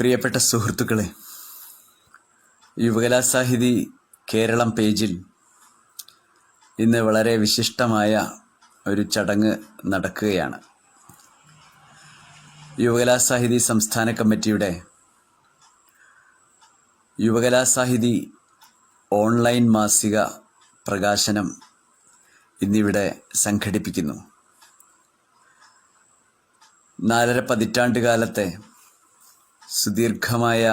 പ്രിയപ്പെട്ട സുഹൃത്തുക്കളെ, യുവകലാസാഹിതി കേരളം പേജിൽ ഇന്ന് വളരെ വിശിഷ്ടമായ ഒരു ചടങ്ങ് നടക്കുകയാണ്. യുവകലാസാഹിതി സംസ്ഥാന കമ്മിറ്റിയുടെ യുവകലാസാഹിതി ഓൺലൈൻ മാസിക പ്രകാശനം ഇന്നിവിടെ സംഘടിപ്പിക്കുന്നു. 4.5 പതിറ്റാണ്ടുകാലത്തെ സുദീർഘമായ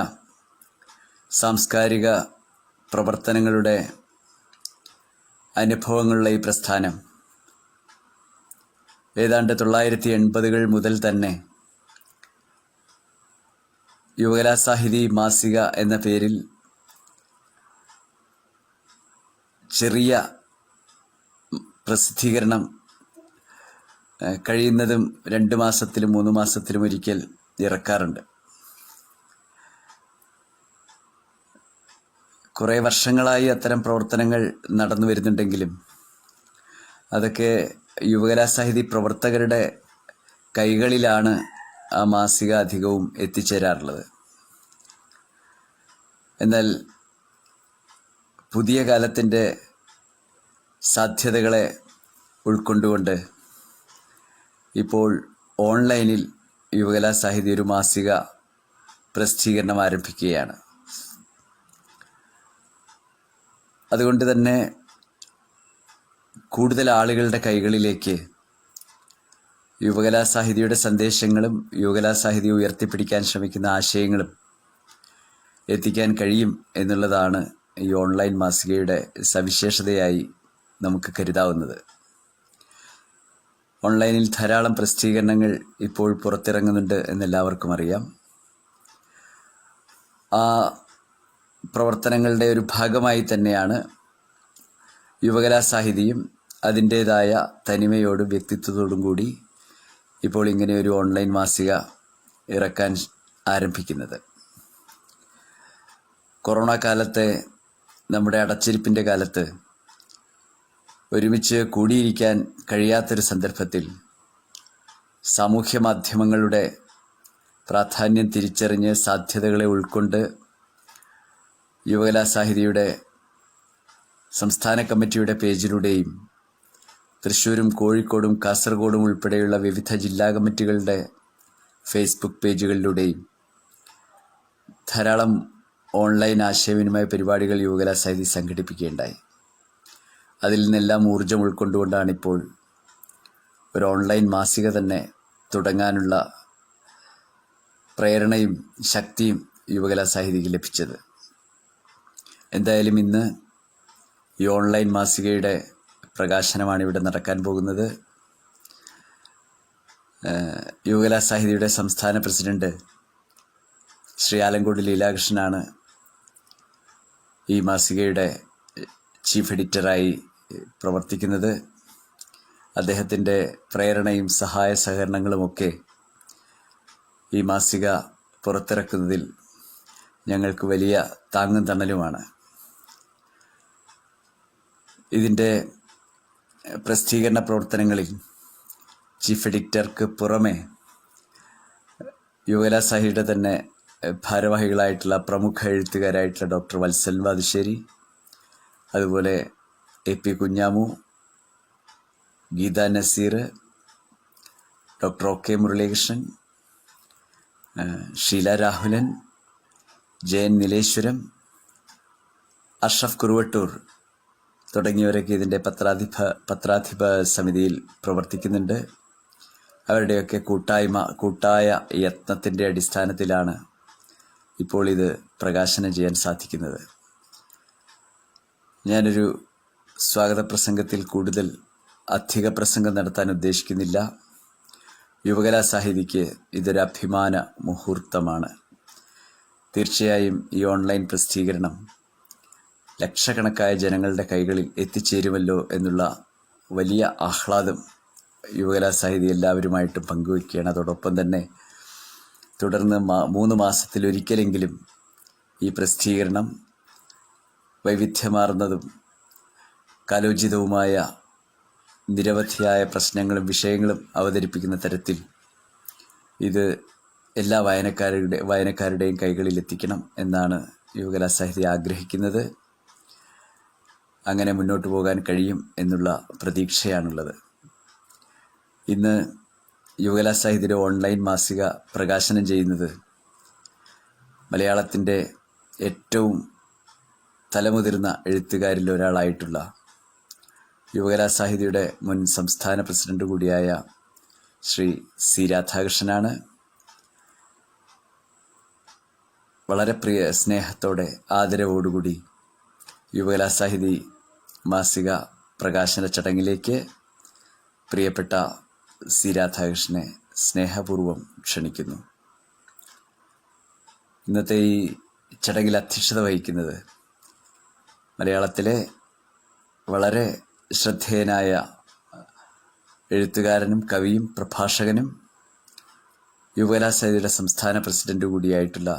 സാംസ്കാരിക പ്രവർത്തനങ്ങളുടെ അനുഭവങ്ങളുള്ള ഈ പ്രസ്ഥാനം ഏതാണ്ട് 1980-കൾ മുതൽ തന്നെ യുവകലാസാഹിതി മാസിക എന്ന പേരിൽ ചെറിയ പ്രസിദ്ധീകരണം കഴിയുന്നതും 2 മാസത്തിലും 3 മാസത്തിലും ഒരിക്കൽ ഇറക്കാറുണ്ട്. കുറേ വർഷങ്ങളായി അത്തരം പ്രവർത്തനങ്ങൾ നടന്നു വരുന്നുണ്ടെങ്കിലും അതൊക്കെ യുവകലാസാഹിതി പ്രവർത്തകരുടെ കൈകളിലാണ് ആ മാസിക അധികവും എത്തിച്ചേരാറുള്ളത്. എന്നാൽ പുതിയ കാലത്തിൻ്റെ സാധ്യതകളെ ഉൾക്കൊണ്ടുകൊണ്ട് ഇപ്പോൾ ഓൺലൈനിൽ യുവകലാസാഹിതി ഒരു മാസിക പ്രസിദ്ധീകരണം ആരംഭിക്കുകയാണ്. അതുകൊണ്ട് തന്നെ കൂടുതൽ ആളുകളുടെ കൈകളിലേക്ക് യുവകലാസാഹിതിയുടെ സന്ദേശങ്ങളും യുവകലാസാഹിതി ഉയർത്തിപ്പിടിക്കാൻ ശ്രമിക്കുന്ന ആശയങ്ങളും എത്തിക്കാൻ കഴിയും എന്നുള്ളതാണ് ഈ ഓൺലൈൻ മാസികയുടെ സവിശേഷതയായി നമുക്ക് കരുതാവുന്നത്. ഓൺലൈനിൽ ധാരാളം പ്രസിദ്ധീകരണങ്ങൾ ഇപ്പോൾ പുറത്തിറങ്ങുന്നുണ്ട് എന്നെല്ലാവർക്കും അറിയാം. ആ പ്രവർത്തനങ്ങളുടെ ഒരു ഭാഗമായി തന്നെയാണ് യുവകലാസാഹിതിയും അതിൻ്റേതായ തനിമയോടും വ്യക്തിത്വത്തോടും കൂടി ഇപ്പോൾ ഇങ്ങനെ ഒരു ഓൺലൈൻ മാസിക ഇറക്കാൻ ആരംഭിക്കുന്നത്. കൊറോണ കാലത്തെ നമ്മുടെ അടച്ചിരിപ്പിൻ്റെ കാലത്ത് ഒരുമിച്ച് കൂടിയിരിക്കാൻ കഴിയാത്തൊരു സന്ദർഭത്തിൽ സാമൂഹ്യ മാധ്യമങ്ങളുടെ പ്രാധാന്യം തിരിച്ചറിഞ്ഞ് സാധ്യതകളെ ഉൾക്കൊണ്ട് യുവകലാസാഹിതിയുടെ സംസ്ഥാന കമ്മിറ്റിയുടെ പേജിലൂടെയും തൃശ്ശൂരും കോഴിക്കോടും കാസർഗോഡും ഉൾപ്പെടെയുള്ള വിവിധ ജില്ലാ കമ്മിറ്റികളുടെ ഫേസ്ബുക്ക് പേജുകളിലൂടെയും ധാരാളം ഓൺലൈൻ ആശയവിനിമയ പരിപാടികൾ യുവകലാസാഹിതി സംഘടിപ്പിക്കുകയുണ്ടായി. അതിൽ നിന്നെല്ലാം ഊർജം ഉൾക്കൊണ്ടുകൊണ്ടാണിപ്പോൾ ഒരു ഓൺലൈൻ മാസിക തന്നെ തുടങ്ങാനുള്ള പ്രേരണയും ശക്തിയും യുവകലാസാഹിതിക്ക് ലഭിച്ചത്. എന്തായാലും ഇന്ന് ഈ ഓൺലൈൻ മാസികയുടെ പ്രകാശനമാണ് ഇവിടെ നടക്കാൻ പോകുന്നത്. യുവകലാസാഹിതിയുടെ സംസ്ഥാന പ്രസിഡന്റ് ശ്രീ ആലങ്കോട് ലീലാകൃഷ്ണനാണ് ഈ മാസികയുടെ ചീഫ് എഡിറ്ററായി പ്രവർത്തിക്കുന്നത്. അദ്ദേഹത്തിൻ്റെ പ്രേരണയും സഹായ സഹകരണങ്ങളുമൊക്കെ ഈ മാസിക പുറത്തിറക്കുന്നതിൽ ഞങ്ങൾക്ക് വലിയ താങ്ങും തണലുമാണ്. ഇതിൻ്റെ പ്രസിദ്ധീകരണ പ്രവർത്തനങ്ങളിൽ ചീഫ് എഡിറ്റർക്ക് പുറമെ യുവകലാസാഹിതിയുടെ തന്നെ ഭാരവാഹികളായിട്ടുള്ള പ്രമുഖ എഴുത്തുകാരായിട്ടുള്ള ഡോക്ടർ വത്സൽ വാതുശ്ശേരി, അതുപോലെ AP Kunhamu, Geetha Naseer, doctor OK Muralikrishnan, Sheela Rahulan, Jayan Nileshwaram, Ashraf Kuruvattur തുടങ്ങിയവരൊക്കെ ഇതിൻ്റെ പത്രാധിപ സമിതിയിൽ പ്രവർത്തിക്കുന്നുണ്ട്. അവരുടെയൊക്കെ കൂട്ടായ യത്നത്തിൻ്റെ അടിസ്ഥാനത്തിലാണ് ഇപ്പോൾ ഇത് പ്രകാശനം ചെയ്യാൻ സാധിക്കുന്നത്. ഞാനൊരു സ്വാഗത പ്രസംഗത്തിൽ കൂടുതൽ അധിക പ്രസംഗം നടത്താൻ ഉദ്ദേശിക്കുന്നില്ല. യുവകലാസാഹിതിക്ക് ഇതൊരു അഭിമാന മുഹൂർത്തമാണ്. തീർച്ചയായും ഈ ഓൺലൈൻ പ്രസിദ്ധീകരണം ലക്ഷക്കണക്കായ ജനങ്ങളുടെ കൈകളിൽ എത്തിച്ചേരുമല്ലോ എന്നുള്ള വലിയ ആഹ്ലാദം യുവകലാസാഹിതി എല്ലാവരുമായിട്ടും പങ്കുവയ്ക്കുകയാണ്. അതോടൊപ്പം തന്നെ തുടർന്ന് 3 മാസത്തിലൊരിക്കലെങ്കിലും ഈ പ്രസിദ്ധീകരണം വൈവിധ്യമാർന്നതും കാലോചിതവുമായ നിരവധിയായ പ്രശ്നങ്ങളും വിഷയങ്ങളും അവതരിപ്പിക്കുന്ന തരത്തിൽ ഇത് എല്ലാ വായനക്കാരുടെയും കൈകളിൽ എത്തിക്കണം എന്നാണ് യുവകലാസാഹിതി ആഗ്രഹിക്കുന്നത്. അങ്ങനെ മുന്നോട്ട് പോകാൻ കഴിയും എന്നുള്ള പ്രതീക്ഷയാണുള്ളത്. ഇന്ന് യുവകലാസാഹിതിയുടെ ഓൺലൈൻ മാസിക പ്രകാശനം ചെയ്യുന്നത് മലയാളത്തിൻ്റെ ഏറ്റവും തലമുതിർന്ന എഴുത്തുകാരിൽ ഒരാളായിട്ടുള്ള യുവകലാസാഹിതിയുടെ മുൻ സംസ്ഥാന പ്രസിഡന്റ് കൂടിയായ ശ്രീ സി രാധാകൃഷ്ണനാണ്. വളരെ സ്നേഹത്തോടെ ആദരവോടുകൂടി യുവകലാസാഹിതി മാസിക പ്രകാശന ചടങ്ങിലേക്ക് പ്രിയപ്പെട്ട സി രാധാകൃഷ്ണനെ സ്നേഹപൂർവ്വം ക്ഷണിക്കുന്നു. ഇന്നത്തെ ഈ ചടങ്ങിൽ അധ്യക്ഷത വഹിക്കുന്നത് മലയാളത്തിലെ വളരെ ശ്രദ്ധേയനായ എഴുത്തുകാരനും കവിയും പ്രഭാഷകനും യുവകലാസാഹിതിയുടെ സംസ്ഥാന പ്രസിഡന്റ് കൂടിയായിട്ടുള്ള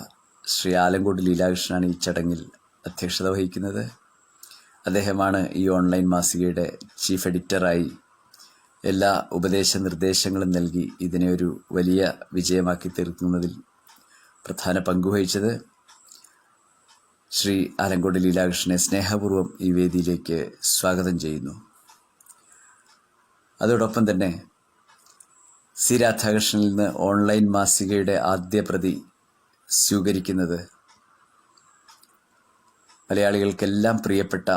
ശ്രീ ആലങ്കോട് ലീലാകൃഷ്ണനാണ് ഈ ചടങ്ങിൽ അധ്യക്ഷത വഹിക്കുന്നത്. അദ്ദേഹമാണ് ഈ ഓൺലൈൻ മാസികയുടെ ചീഫ് എഡിറ്ററായി എല്ലാ നിർദ്ദേശങ്ങളും നൽകി ഇതിനെ ഒരു വലിയ വിജയമാക്കി തീർക്കുന്നതിൽ പ്രധാന പങ്കുവഹിച്ചത്. ശ്രീ ആലങ്കോട് ലീലാകൃഷ്ണനെ സ്നേഹപൂർവ്വം ഈ വേദിയിലേക്ക് സ്വാഗതം ചെയ്യുന്നു. അതോടൊപ്പം തന്നെ സി രാധാകൃഷ്ണനിൽ നിന്ന് ഓൺലൈൻ മാസികയുടെ ആദ്യ പ്രതി സ്വീകരിക്കുന്നത് മലയാളികൾക്കെല്ലാം പ്രിയപ്പെട്ട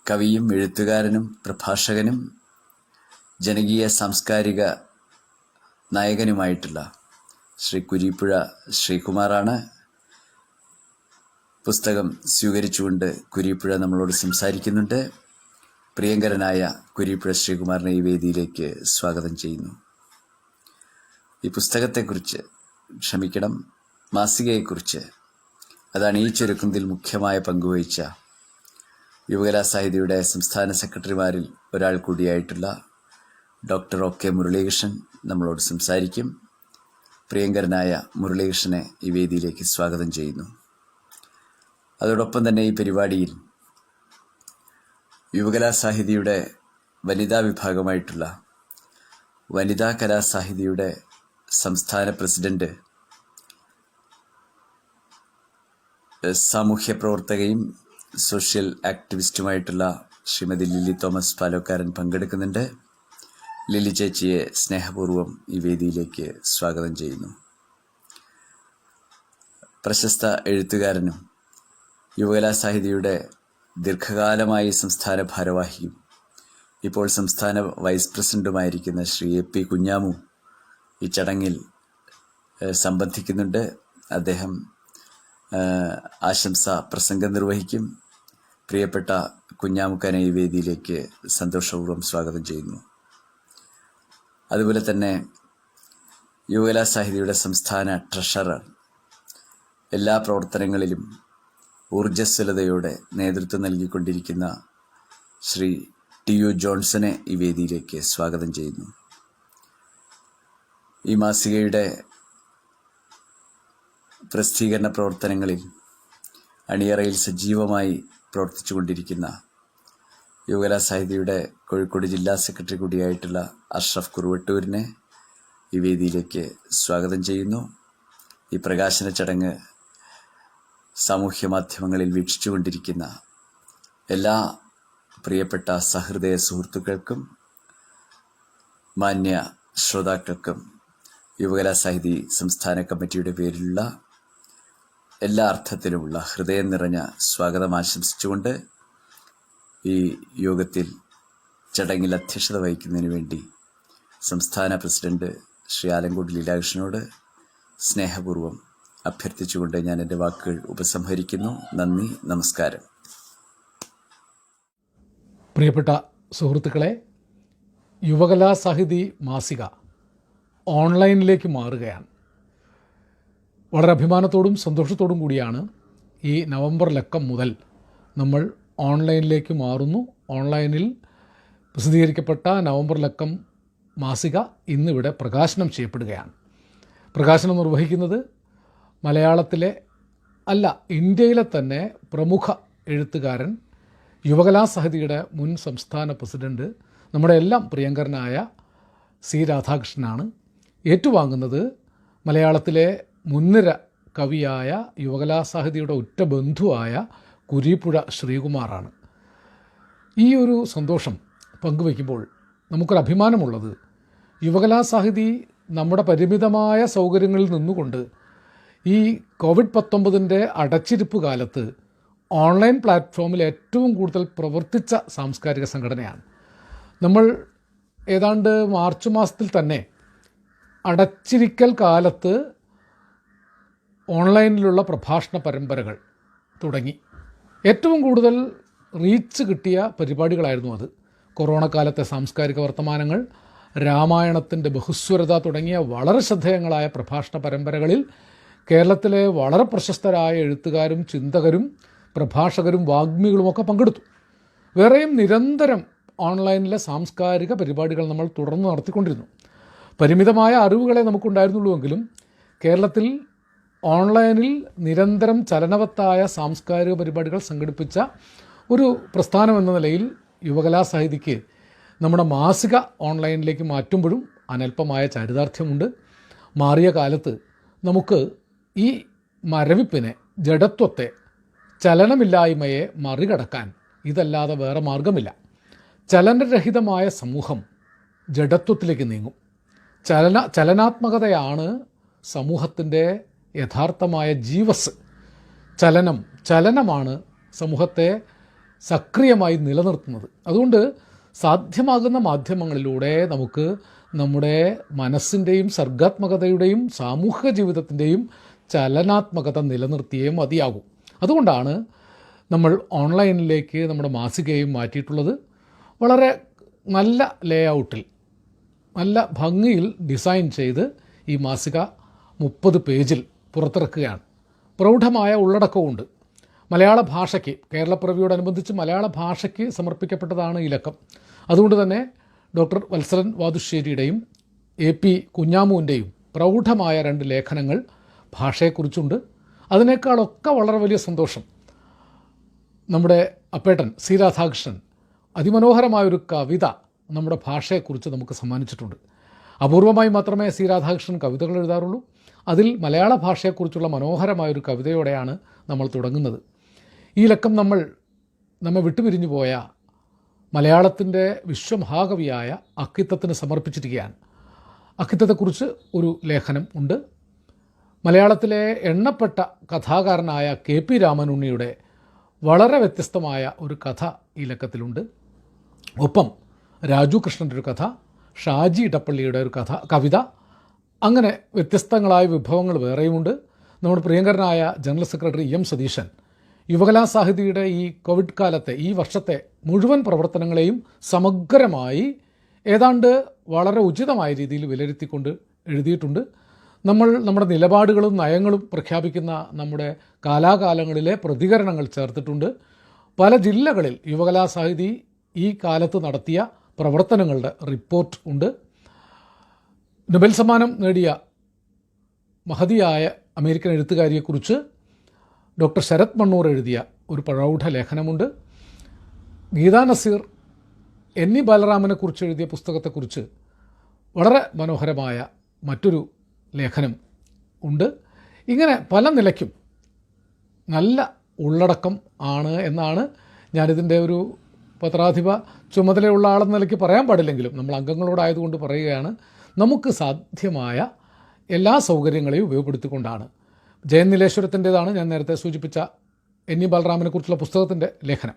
കവിയും എഴുത്തുകാരനും പ്രഭാഷകനും ജനകീയ സാംസ്കാരിക നായകനുമായിട്ടുള്ള ശ്രീ കുരീപ്പുഴ ശ്രീകുമാറാണ്. പുസ്തകം സ്വീകരിച്ചുകൊണ്ട് കുരീപ്പുഴ നമ്മളോട് സംസാരിക്കുന്നുണ്ട്. പ്രിയങ്കരനായ കുരീപ്പുഴ ശ്രീകുമാറിനെ ഈ വേദിയിലേക്ക് സ്വാഗതം ചെയ്യുന്നു. ഈ പുസ്തകത്തെക്കുറിച്ച് മാസികയെക്കുറിച്ച് അതാണ് ഈ ചുരുക്കത്തിൽ മുഖ്യമായ പങ്കുവഹിച്ച യുവകലാസാഹിതിയുടെ സംസ്ഥാന സെക്രട്ടറിമാരിൽ ഒരാൾ കൂടിയായിട്ടുള്ള ഡോക്ടർ OK മുരളീകൃഷ്ണൻ നമ്മളോട് സംസാരിക്കും. പ്രിയങ്കരനായ മുരളീകൃഷ്ണനെ ഈ വേദിയിലേക്ക് സ്വാഗതം ചെയ്യുന്നു. അതോടൊപ്പം തന്നെ ഈ പരിപാടിയിൽ യുവകലാസാഹിതിയുടെ വനിതാ വിഭാഗമായിട്ടുള്ള വനിതാ കലാസാഹിതിയുടെ സംസ്ഥാന പ്രസിഡന്റ് സാമൂഹ്യ പ്രവർത്തകയും സോഷ്യൽ ആക്ടിവിസ്റ്റുമായിട്ടുള്ള ശ്രീമതി ലില്ലി തോമസ് പാലോക്കാരൻ പങ്കെടുക്കുന്നുണ്ട്. ലില്ലി ചേച്ചിയെ സ്നേഹപൂർവ്വം ഈ വേദിയിലേക്ക് സ്വാഗതം ചെയ്യുന്നു. പ്രശസ്ത എഴുത്തുകാരനും യുവകലാസാഹിതിയുടെ ദീർഘകാലമായി സംസ്ഥാന ഭാരവാഹിയും ഇപ്പോൾ സംസ്ഥാന വൈസ് പ്രസിഡന്റുമായിരിക്കുന്ന ശ്രീ AP കുഞ്ഞാമു ഈ ചടങ്ങിൽ സംബന്ധിക്കുന്നുണ്ട്. അദ്ദേഹം ആശംസാ പ്രസംഗം നിർവഹിക്കും. പ്രിയപ്പെട്ട കുഞ്ഞാമുക്കാനെ ഈ വേദിയിലേക്ക് സന്തോഷപൂർവ്വം സ്വാഗതം ചെയ്യുന്നു. അതുപോലെ തന്നെ യുവകലാസാഹിതിയുടെ സംസ്ഥാന ട്രഷറർ എല്ലാ പ്രവർത്തനങ്ങളിലും ഊർജ്ജസ്വലതയോടെ നേതൃത്വം നൽകിക്കൊണ്ടിരിക്കുന്ന ശ്രീ TU ജോൺസനെ ഈ വേദിയിലേക്ക് സ്വാഗതം ചെയ്യുന്നു. ഈ മാസികയുടെ പ്രസിദ്ധീകരണ പ്രവർത്തനങ്ങളിൽ അണിയറയിൽ സജീവമായി പ്രവർത്തിച്ചുകൊണ്ടിരിക്കുന്ന യുവകലാസാഹിതിയുടെ കോഴിക്കോട് ജില്ലാ സെക്രട്ടറി കൂടിയായിട്ടുള്ള അഷ്റഫ് കുറുവട്ടൂരിനെ ഈ വേദിയിലേക്ക് സ്വാഗതം ചെയ്യുന്നു. ഈ പ്രകാശന ചടങ്ങ് സാമൂഹ്യ മാധ്യമങ്ങളിൽ വീക്ഷിച്ചുകൊണ്ടിരിക്കുന്ന എല്ലാ പ്രിയപ്പെട്ട സഹൃദയ സുഹൃത്തുക്കൾക്കും മാന്യ ശ്രോതാക്കൾക്കും യുവകലാസാഹിതി സംസ്ഥാന കമ്മിറ്റിയുടെ പേരിലുള്ള എല്ലാ അർത്ഥത്തിലുമുള്ള ഹൃദയം നിറഞ്ഞ സ്വാഗതം ആശംസിച്ചുകൊണ്ട് ഈ യോഗത്തിൽ ചടങ്ങിൽ അധ്യക്ഷത വഹിക്കുന്നതിന് വേണ്ടി സംസ്ഥാന പ്രസിഡന്റ് ശ്രീ ആലങ്കോട് ലീലാകൃഷ്ണനോട് സ്നേഹപൂർവ്വം അഭ്യർത്ഥിച്ചുകൊണ്ട് ഞാൻ എൻ്റെ വാക്കുകൾ ഉപസംഹരിക്കുന്നു. നന്ദി, നമസ്കാരം. പ്രിയപ്പെട്ട സുഹൃത്തുക്കളെ, യുവകലാസാഹിതി മാസിക ഓൺലൈനിലേക്ക് മാറുകയാണ്. വളരെ അഭിമാനത്തോടും സന്തോഷത്തോടും കൂടിയാണ് ഈ നവംബർ ലക്കം മുതൽ നമ്മൾ ഓൺലൈനിലേക്ക് മാറുന്നു. ഓൺലൈനിൽ പ്രസിദ്ധീകരിക്കപ്പെട്ട നവംബർ ലക്കം മാസിക ഇന്നിവിടെ പ്രകാശനം ചെയ്യപ്പെടുകയാണ്. പ്രകാശനം നിർവഹിക്കുന്നത് മലയാളത്തിലെ ഇന്ത്യയിലെ തന്നെ പ്രമുഖ എഴുത്തുകാരൻ, യുവകലാസാഹിതിയുടെ മുൻ സംസ്ഥാന പ്രസിഡന്റ്, നമ്മുടെ എല്ലാം പ്രിയങ്കരനായ സി രാധാകൃഷ്ണനാണ്. ഏറ്റുവാങ്ങുന്നത് മലയാളത്തിലെ മുൻനിര കവിയായ യുവകലാസാഹിതിയുടെ ഉറ്റ ബന്ധുവായ കുരീപ്പുഴ ശ്രീകുമാറാണ്. ഈ ഒരു സന്തോഷം പങ്കുവയ്ക്കുമ്പോൾ നമുക്കൊരു അഭിമാനമുള്ളത്, യുവകലാസാഹിതി നമ്മുടെ പരിമിതമായ സൗകര്യങ്ങളിൽ നിന്നുകൊണ്ട് ഈ COVID-19 അടച്ചിരിപ്പ് കാലത്ത് ഓൺലൈൻ പ്ലാറ്റ്ഫോമിൽ ഏറ്റവും കൂടുതൽ പ്രവർത്തിച്ച സാംസ്കാരിക സംഘടനയാണ്. നമ്മൾ ഏതാണ്ട് മാർച്ച് മാസത്തിൽ തന്നെ അടച്ചിരിക്കൽ കാലത്ത് ഓൺലൈനിലുള്ള പ്രഭാഷണ പരമ്പരകൾ തുടങ്ങി. ഏറ്റവും കൂടുതൽ റീച്ച് കിട്ടിയ പരിപാടികളായിരുന്നു അത്. കൊറോണ കാലത്തെ സാംസ്കാരിക വർത്തമാനങ്ങൾ, രാമായണത്തിൻ്റെ ബഹുസ്വരത തുടങ്ങിയ വളരെ ശ്രദ്ധേയങ്ങളായ പ്രഭാഷണ പരമ്പരകളിൽ കേരളത്തിലെ വളരെ പ്രശസ്തരായ എഴുത്തുകാരും ചിന്തകരും പ്രഭാഷകരും വാഗ്മികളുമൊക്കെ പങ്കെടുത്തു. വേറെയും നിരന്തരം ഓൺലൈനിലെ സാംസ്കാരിക പരിപാടികൾ നമ്മൾ തുടർന്ന് നടത്തിക്കൊണ്ടിരുന്നു. പരിമിതമായ അറിവുകളെ നമുക്കുണ്ടായിരുന്നുള്ളൂവെങ്കിലും കേരളത്തിൽ ഓൺലൈനിൽ നിരന്തരം ചലനവത്തായ സാംസ്കാരിക പരിപാടികൾ സംഘടിപ്പിച്ച ഒരു പ്രസ്ഥാനം എന്ന നിലയിൽ യുവകലാസാഹിതിക്ക് നമ്മുടെ മാസിക ഓൺലൈനിലേക്ക് മാറ്റുമ്പോഴും അനൽപമായ ചാരിതാർത്ഥ്യമുണ്ട്. മാറിയ കാലത്ത് നമുക്ക് ഈ മരവിപ്പിനെ, ജഡത്വത്തെ, ചലനമില്ലായ്മയെ മറികടക്കാൻ ഇതല്ലാതെ വേറെ മാർഗമില്ല. ചലനരഹിതമായ സമൂഹം ജഡത്വത്തിലേക്ക് നീങ്ങും. ചലനാത്മകതയാണ് സമൂഹത്തിൻ്റെ യഥാർത്ഥമായ ജീവസ്. ചലനമാണ് സമൂഹത്തെ സക്രിയമായി നിലനിർത്തുന്നത്. അതുകൊണ്ട് സാധ്യമാകുന്ന മാധ്യമങ്ങളിലൂടെ നമുക്ക് നമ്മുടെ മനസ്സിൻ്റെയും സർഗാത്മകതയുടെയും സാമൂഹിക ജീവിതത്തിൻ്റെയും ചലനാത്മകത നിലനിർത്തിയേ മതിയാകും. അതുകൊണ്ടാണ് നമ്മൾ ഓൺലൈനിലേക്ക് നമ്മുടെ മാസികയും മാറ്റിയിട്ടുള്ളത്. വളരെ നല്ല ലേഔട്ടിൽ, നല്ല ഭംഗിയിൽ ഡിസൈൻ ചെയ്ത് ഈ മാസിക 30 പേജിൽ പുറത്തിറക്കുകയാണ്. പ്രൗഢമായ ഉള്ളടക്കമുണ്ട്. മലയാള ഭാഷയ്ക്ക്, കേരളപ്പിറവിയോടനുബന്ധിച്ച് മലയാള ഭാഷയ്ക്ക് സമർപ്പിക്കപ്പെട്ടതാണ് ഈ ലക്കം. അതുകൊണ്ട് തന്നെ ഡോക്ടർ വത്സലൻ വാതുശ്ശേരിയുടെയും AP കുഞ്ഞാമുവിൻ്റെയും പ്രൗഢമായ 2 ലേഖനങ്ങൾ ഭാഷയെക്കുറിച്ചുണ്ട്. അതിനേക്കാളൊക്കെ വളരെ വലിയ സന്തോഷം, നമ്മുടെ അപ്പേട്ടൻ C രാധാകൃഷ്ണൻ അതിമനോഹരമായൊരു കവിത നമ്മുടെ ഭാഷയെക്കുറിച്ച് നമുക്ക് സമ്മാനിച്ചിട്ടുണ്ട്. അപൂർവമായി മാത്രമേ C രാധാകൃഷ്ണൻ കവിതകൾ എഴുതാറുള്ളൂ. അതിൽ മലയാള ഭാഷയെക്കുറിച്ചുള്ള മനോഹരമായൊരു കവിതയോടെയാണ് നമ്മൾ തുടങ്ങുന്നത്. ഈ ലക്കം നമ്മെ വിട്ടുപിരിഞ്ഞു പോയ മലയാളത്തിൻ്റെ വിശ്വമഹാകവിയായ അക്കിത്തത്തിന് സമർപ്പിച്ചിരിക്കുകയാണ്. അക്കിത്തത്തെക്കുറിച്ച് ഒരു ലേഖനം ഉണ്ട്. മലയാളത്തിലെ എണ്ണപ്പെട്ട കഥാകാരനായ KP രാമനുണ്ണിയുടെ വളരെ വ്യത്യസ്തമായ ഒരു കഥ ഈ ലക്കത്തിലുണ്ട്. ഒപ്പം രാജു കൃഷ്ണൻ്റെ ഒരു കഥ, ഷാജി ഇടപ്പള്ളിയുടെ ഒരു കവിത, അങ്ങനെ വ്യത്യസ്തങ്ങളായ വിഭവങ്ങൾ വേറെയുമുണ്ട്. നമ്മുടെ പ്രിയങ്കരനായ ജനറൽ സെക്രട്ടറി EM സതീശൻ യുവകലാസാഹിതിയുടെ ഈ കോവിഡ് കാലത്തെ, ഈ വർഷത്തെ മുഴുവൻ പ്രവർത്തനങ്ങളെയും സമഗ്രമായി ഏതാണ്ട് വളരെ ഉചിതമായ രീതിയിൽ വിലയിരുത്തിക്കൊണ്ട് എഴുതിയിട്ടുണ്ട്. നമ്മുടെ നിലപാടുകളും നയങ്ങളും പ്രഖ്യാപിക്കുന്ന നമ്മുടെ കാലാകാലങ്ങളിലെ പ്രതികരണങ്ങൾ ചേർത്തിട്ടുണ്ട്. പല ജില്ലകളിൽ യുവകലാസാഹിതി ഈ കാലത്ത് നടത്തിയ പ്രവർത്തനങ്ങളുടെ റിപ്പോർട്ട് ഉണ്ട്. നൊബേൽ സമ്മാനം നേടിയ മഹതിയായ അമേരിക്കൻ എഴുത്തുകാരിയെക്കുറിച്ച് ഡോക്ടർ ശരത് മണ്ണൂർ എഴുതിയ ഒരു പ്രൗഢ ലേഖനമുണ്ട്. ഗീതാ നസീർ NE ബാലരാമനെക്കുറിച്ച് എഴുതിയ പുസ്തകത്തെക്കുറിച്ച് വളരെ മനോഹരമായ മറ്റൊരു ലേഖനം ഉണ്ട്. ഇങ്ങനെ പല നിലയ്ക്കും നല്ല ഉള്ളടക്കം ആണ് എന്നാണ് ഞാനിതിൻ്റെ ഒരു പത്രാധിപ ചുമതലയുള്ള ആളെന്ന നിലയ്ക്ക് പറയാൻ പാടില്ലെങ്കിലും നമ്മൾ അംഗങ്ങളോടായതുകൊണ്ട് പറയുകയാണ്. നമുക്ക് സാധ്യമായ എല്ലാ സൗകര്യങ്ങളെയും ഉപയോഗപ്പെടുത്തിക്കൊണ്ടാണ്. ജയൻ നീലേശ്വരത്തിൻ്റേതാണ് ഞാൻ നേരത്തെ സൂചിപ്പിച്ച NE ബാലരാമനെക്കുറിച്ചുള്ള പുസ്തകത്തിൻ്റെ ലേഖനം.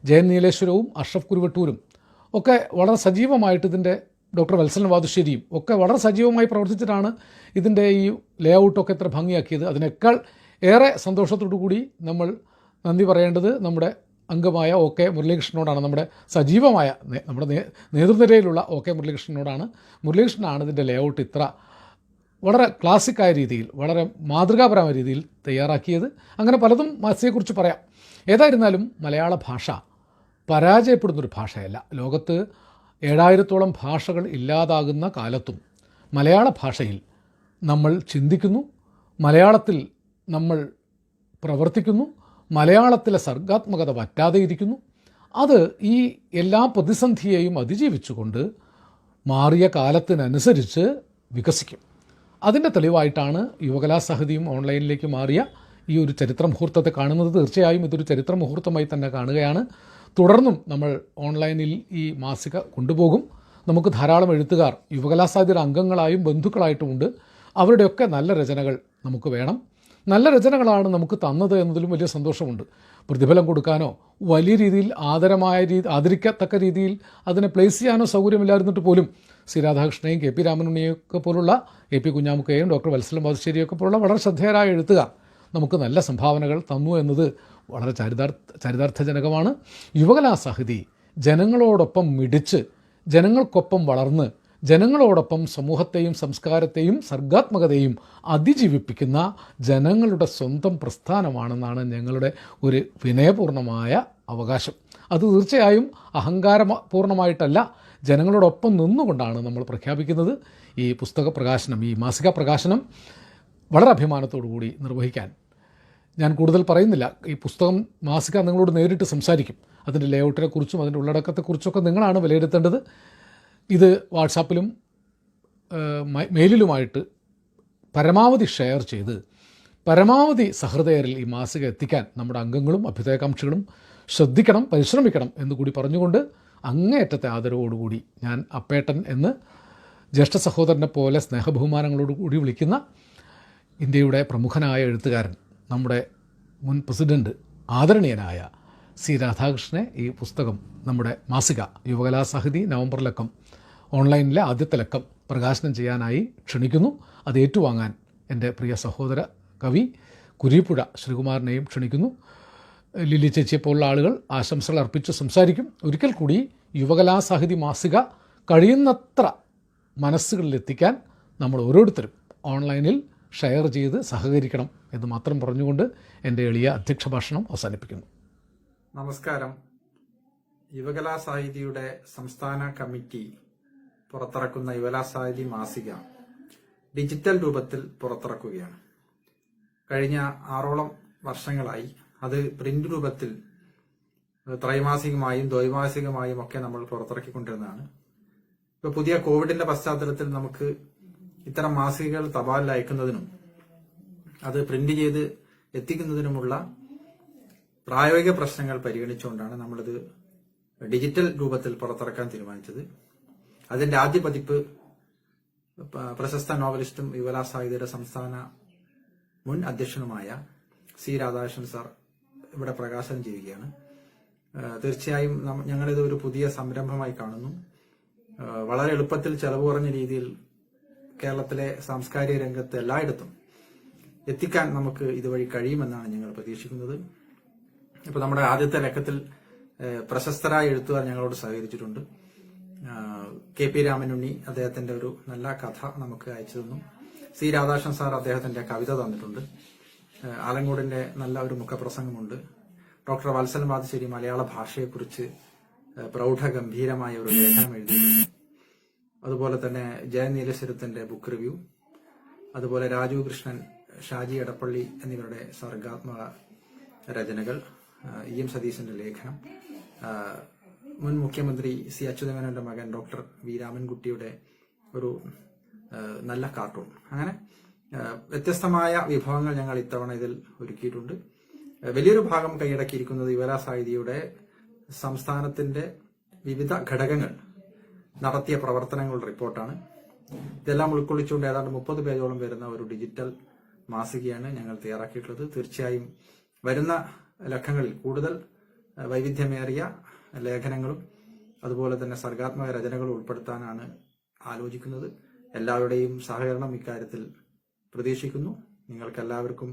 ജയൻ നീലേശ്വരവും അഷ്റഫ് കുരുവട്ടൂരും ഒക്കെ വളരെ സജീവമായിട്ട്, ഇതിൻ്റെ ഡോക്ടർ വത്സലൻ വാതുശ്ശേരിയും ഒക്കെ വളരെ സജീവമായി പ്രവർത്തിച്ചിട്ടാണ് ഇതിൻ്റെ ഈ ലേഔട്ടൊക്കെ ഇത്ര ഭംഗിയാക്കിയത്. അതിനേക്കാൾ ഏറെ സന്തോഷത്തോടു കൂടി നമ്മൾ നന്ദി പറയേണ്ടത് നമ്മുടെ അംഗമായ OK മുരളീകൃഷ്ണനോടാണ്. നമ്മുടെ സജീവമായ നമ്മുടെ നേതൃനിരയിലുള്ള OK മുരളീകൃഷ്ണനോടാണ്. മുരളീകൃഷ്ണനാണ് ഇതിൻ്റെ ലേഔട്ട് ഇത്ര വളരെ ക്ലാസിക്കായ രീതിയിൽ, വളരെ മാതൃകാപരമായ രീതിയിൽ തയ്യാറാക്കിയത്. അങ്ങനെ പലതും മാസികയെക്കുറിച്ച് പറയാം. ഏതായിരുന്നാലും മലയാള ഭാഷ പരാജയപ്പെടുന്നൊരു ഭാഷയല്ല. ലോകത്ത് 7000-ഓളം ഭാഷകൾ ഇല്ലാതാകുന്ന കാലത്തും മലയാള ഭാഷയിൽ നമ്മൾ ചിന്തിക്കുന്നു, മലയാളത്തിൽ നമ്മൾ പ്രവർത്തിക്കുന്നു, മലയാളത്തിലെ സർഗാത്മകത വറ്റാതെ ഇരിക്കുന്നു. അത് ഈ എല്ലാ പ്രതിസന്ധിയെയും അതിജീവിച്ചുകൊണ്ട് മാറിയ കാലത്തിനനുസരിച്ച് വികസിക്കും. അതിൻ്റെ തെളിവായിട്ടാണ് യുവകലാസാഹിതിയും ഓൺലൈനിലേക്ക് മാറിയ ഈ ഒരു ചരിത്ര മുഹൂർത്തത്തെ കാണുന്നത്. തീർച്ചയായും ഇതൊരു ചരിത്ര മുഹൂർത്തമായി തന്നെ കാണുകയാണ്. തുടർന്നും നമ്മൾ ഓൺലൈനിൽ ഈ മാസിക കൊണ്ടുപോകും. നമുക്ക് ധാരാളം എഴുത്തുകാർ യുവകലാസാഹിതിയുടെ അംഗങ്ങളായും ബന്ധുക്കളായിട്ടുമുണ്ട്. അവരുടെയൊക്കെ നല്ല രചനകൾ നമുക്ക് വേണം. നല്ല രചനകളാണ് നമുക്ക് തന്നത് എന്നതിലും വലിയ സന്തോഷമുണ്ട്. പ്രതിഫലം കൊടുക്കാനോ വലിയ രീതിയിൽ ആദരിക്കത്തക്ക രീതിയിൽ അതിനെ പ്ലേസ് ചെയ്യാനോ സൗകര്യമില്ലായിരുന്നിട്ട് പോലും സി രാധാകൃഷ്ണനെയും കെ പി രാമനുണ്ണിയൊക്കെ പോലുള്ള എ പി കുഞ്ഞാമുക്കയെയും ഡോക്ടർ വത്സലം ബാലുശ്ശേരിയൊക്കെ പോലുള്ള വളരെ ശ്രദ്ധേയരായ എഴുത്തുകാർ നമുക്ക് നല്ല സംഭാവനകൾ തന്നു എന്നത് വളരെ ചരിതാർത്ഥജനകമാണ്. യുവകലാസാഹിതി ജനങ്ങളോടൊപ്പം മിടിച്ച്, ജനങ്ങൾക്കൊപ്പം വളർന്ന്, ജനങ്ങളോടൊപ്പം സമൂഹത്തെയും സംസ്കാരത്തെയും സർഗാത്മകതയും അതിജീവിപ്പിക്കുന്ന ജനങ്ങളുടെ സ്വന്തം പ്രസ്ഥാനമാണെന്നാണ് ഞങ്ങളുടെ ഒരു വിനയപൂർണമായ അവകാശം. അത് തീർച്ചയായും അഹങ്കാരപൂർണമായിട്ടല്ല, ജനങ്ങളോടൊപ്പം നിന്നുകൊണ്ടാണ് നമ്മൾ പ്രഖ്യാപിക്കുന്നത്. ഈ പുസ്തക പ്രകാശനം, ഈ മാസിക പ്രകാശനം വളരെ അഭിമാനത്തോടു കൂടി നിർവഹിക്കാൻ ഞാൻ കൂടുതൽ പറയുന്നില്ല. ഈ പുസ്തകം മാസിക നിങ്ങളോട് നേരിട്ട് സംസാരിക്കും. അതിൻ്റെ ലേഔട്ടിനെ കുറിച്ചും അതിൻ്റെ ഉള്ളടക്കത്തെക്കുറിച്ചൊക്കെ നിങ്ങളാണ് വിലയിരുത്തേണ്ടത്. ഇത് വാട്സാപ്പിലും മെയിലിലുമായിട്ട് പരമാവധി ഷെയർ ചെയ്ത് പരമാവധി സഹൃദയരിൽ ഈ മാസിക എത്തിക്കാൻ നമ്മുടെ അംഗങ്ങളും അഭ്യുദയകാംക്ഷികളും ശ്രദ്ധിക്കണം, പരിശ്രമിക്കണം എന്നുകൂടി പറഞ്ഞുകൊണ്ട് അങ്ങേയറ്റത്തെ ആദരവോടുകൂടി ഞാൻ അപ്പേട്ടൻ എന്ന് ജ്യേഷ്ഠ സഹോദരനെ പോലെ സ്നേഹബഹുമാനങ്ങളോടുകൂടി വിളിക്കുന്ന ഇന്ത്യയുടെ പ്രമുഖനായ എഴുത്തുകാരൻ, നമ്മുടെ മുൻ പ്രസിഡൻറ്റ് ആദരണീയനായ സി രാധാകൃഷ്ണനെ ഈ പുസ്തകം, നമ്മുടെ മാസിക യുവകലാസാഹിതി നവംബർ ലക്കം, ഓൺലൈനിലെ ആദ്യത്തെ ലക്കം പ്രകാശനം ചെയ്യാനായി ക്ഷണിക്കുന്നു. അത് ഏറ്റുവാങ്ങാൻ എൻ്റെ പ്രിയ സഹോദര കവി കുരീപ്പുഴ ശ്രീകുമാരനെയും ക്ഷണിക്കുന്നു. ലില്ലി ചേച്ചിയെപ്പോലുള്ള ആളുകൾ ആശംസകൾ അർപ്പിച്ച് സംസാരിക്കും. ഒരിക്കൽ കൂടി യുവകലാസാഹിതി മാസിക കഴിയുന്നത്ര മനസ്സുകളിലെത്തിക്കാൻ നമ്മൾ ഓരോരുത്തരും ഓൺലൈനിൽ ഷെയർ ചെയ്ത് സഹകരിക്കണം എന്ന് മാത്രം പറഞ്ഞുകൊണ്ട് എൻ്റെ എളിയ അധ്യക്ഷ ഭാഷണം അവസാനിപ്പിക്കുന്നു. നമസ്കാരം. യുവകലാസാഹിതിയുടെ സംസ്ഥാന കമ്മിറ്റി പുറത്തിറക്കുന്ന യുവകലാസാഹിതി മാസിക ഡിജിറ്റൽ രൂപത്തിൽ പുറത്തിറക്കുകയാണ്. കഴിഞ്ഞ 6ഓളം വർഷങ്ങളായി അത് പ്രിന്റ് രൂപത്തിൽ ത്രൈമാസികമായും ദ്വൈമാസികമായും ഒക്കെ നമ്മൾ പുറത്തിറക്കിക്കൊണ്ടിരുന്നതാണ്. ഇപ്പൊ പുതിയ കോവിഡിന്റെ പശ്ചാത്തലത്തിൽ നമുക്ക് ഇത്തരം മാസികകൾ തപാലിൽ അയക്കുന്നതിനും അത് പ്രിന്റ് ചെയ്ത് എത്തിക്കുന്നതിനുമുള്ള പ്രായോഗിക പ്രശ്നങ്ങൾ പരിഗണിച്ചുകൊണ്ടാണ് നമ്മളിത് ഡിജിറ്റൽ രൂപത്തിൽ പുറത്തിറക്കാൻ തീരുമാനിച്ചത്. അതിന്റെ ആദ്യ പതിപ്പ് പ്രശസ്ത നോവലിസ്റ്റും യുവകലാസാഹിതിയുടെ സംസ്ഥാന മുൻ അധ്യക്ഷനുമായ സി രാധാകൃഷ്ണൻ സാർ ഇവിടെ പ്രകാശനം ചെയ്യുകയാണ്. തീർച്ചയായും ഞങ്ങളിത് ഒരു പുതിയ സംരംഭമായി കാണുന്നു. വളരെ എളുപ്പത്തിൽ ചെലവ് കുറഞ്ഞ രീതിയിൽ കേരളത്തിലെ സാംസ്കാരിക രംഗത്ത് എല്ലായിടത്തും എത്തിക്കാൻ നമുക്ക് ഇതുവഴി കഴിയുമെന്നാണ് ഞങ്ങൾ പ്രതീക്ഷിക്കുന്നത്. ഇപ്പൊ നമ്മുടെ ആദ്യത്തെ ലക്കത്തിൽ പ്രശസ്തരായ എഴുത്തുകാർ ഞങ്ങളോട് സഹകരിച്ചിട്ടുണ്ട്. കെ പി രാമനുണ്ണി അദ്ദേഹത്തിന്റെ ഒരു നല്ല കഥ നമുക്ക് അയച്ചു തന്നു. സി രാധാകൃഷ്ണൻ സാർ അദ്ദേഹത്തിന്റെ കവിത തന്നിട്ടുണ്ട്. ആലങ്കോടിന്റെ നല്ല ഒരു മുഖപ്രസംഗമുണ്ട്. ഡോക്ടർ വത്സലം ബാലുശ്ശേരി മലയാള ഭാഷയെക്കുറിച്ച് പ്രൗഢഗംഭീരമായ ഒരു ലേഖനം എഴുതിയിട്ടുണ്ട്. അതുപോലെ തന്നെ ജയൻ നീലേശ്വരത്തിന്റെ ബുക്ക് റിവ്യൂ, അതുപോലെ രാജു കൃഷ്ണൻ, ഷാജി എടപ്പള്ളി എന്നിവരുടെ സർഗാത്മക രചനകൾ, ഇ എം സതീശന്റെ ലേഖനം, മുൻ മുഖ്യമന്ത്രി സി അച്യുതമേനോന്റെ മകൻ ഡോക്ടർ വി രാമൻകുട്ടിയുടെ ഒരു നല്ല കാർട്ടൂൺ, അങ്ങനെ വ്യത്യസ്തമായ വിഭവങ്ങൾ ഞങ്ങൾ ഇത്തവണ ഇതിൽ ഒരുക്കിയിട്ടുണ്ട്. വലിയൊരു ഭാഗം കൈയടക്കിയിരിക്കുന്നത് യുവകലാസാഹിതിയുടെ സംസ്ഥാനത്തിന്റെ വിവിധ ഘടകങ്ങൾ നടത്തിയ പ്രവർത്തനങ്ങളുടെ റിപ്പോർട്ടാണ്. ഇതെല്ലാം ഉൾക്കൊള്ളിച്ചുകൊണ്ട് ഏതാണ്ട് 30 പേജോളം വരുന്ന ഒരു ഡിജിറ്റൽ മാസികയാണ് ഞങ്ങൾ തയ്യാറാക്കിയിട്ടുള്ളത്. തീർച്ചയായും വരുന്ന ലക്കങ്ങളിൽ കൂടുതൽ വൈവിധ്യമേറിയ ലേഖനങ്ങളും അതുപോലെ തന്നെ സർഗാത്മക രചനകളും ഉൾപ്പെടുത്താനാണ് ആലോചിക്കുന്നത്. എല്ലാവരുടെയും സഹകരണം ഇക്കാര്യത്തിൽ പ്രതീക്ഷിക്കുന്നു. നിങ്ങൾക്ക് എല്ലാവർക്കും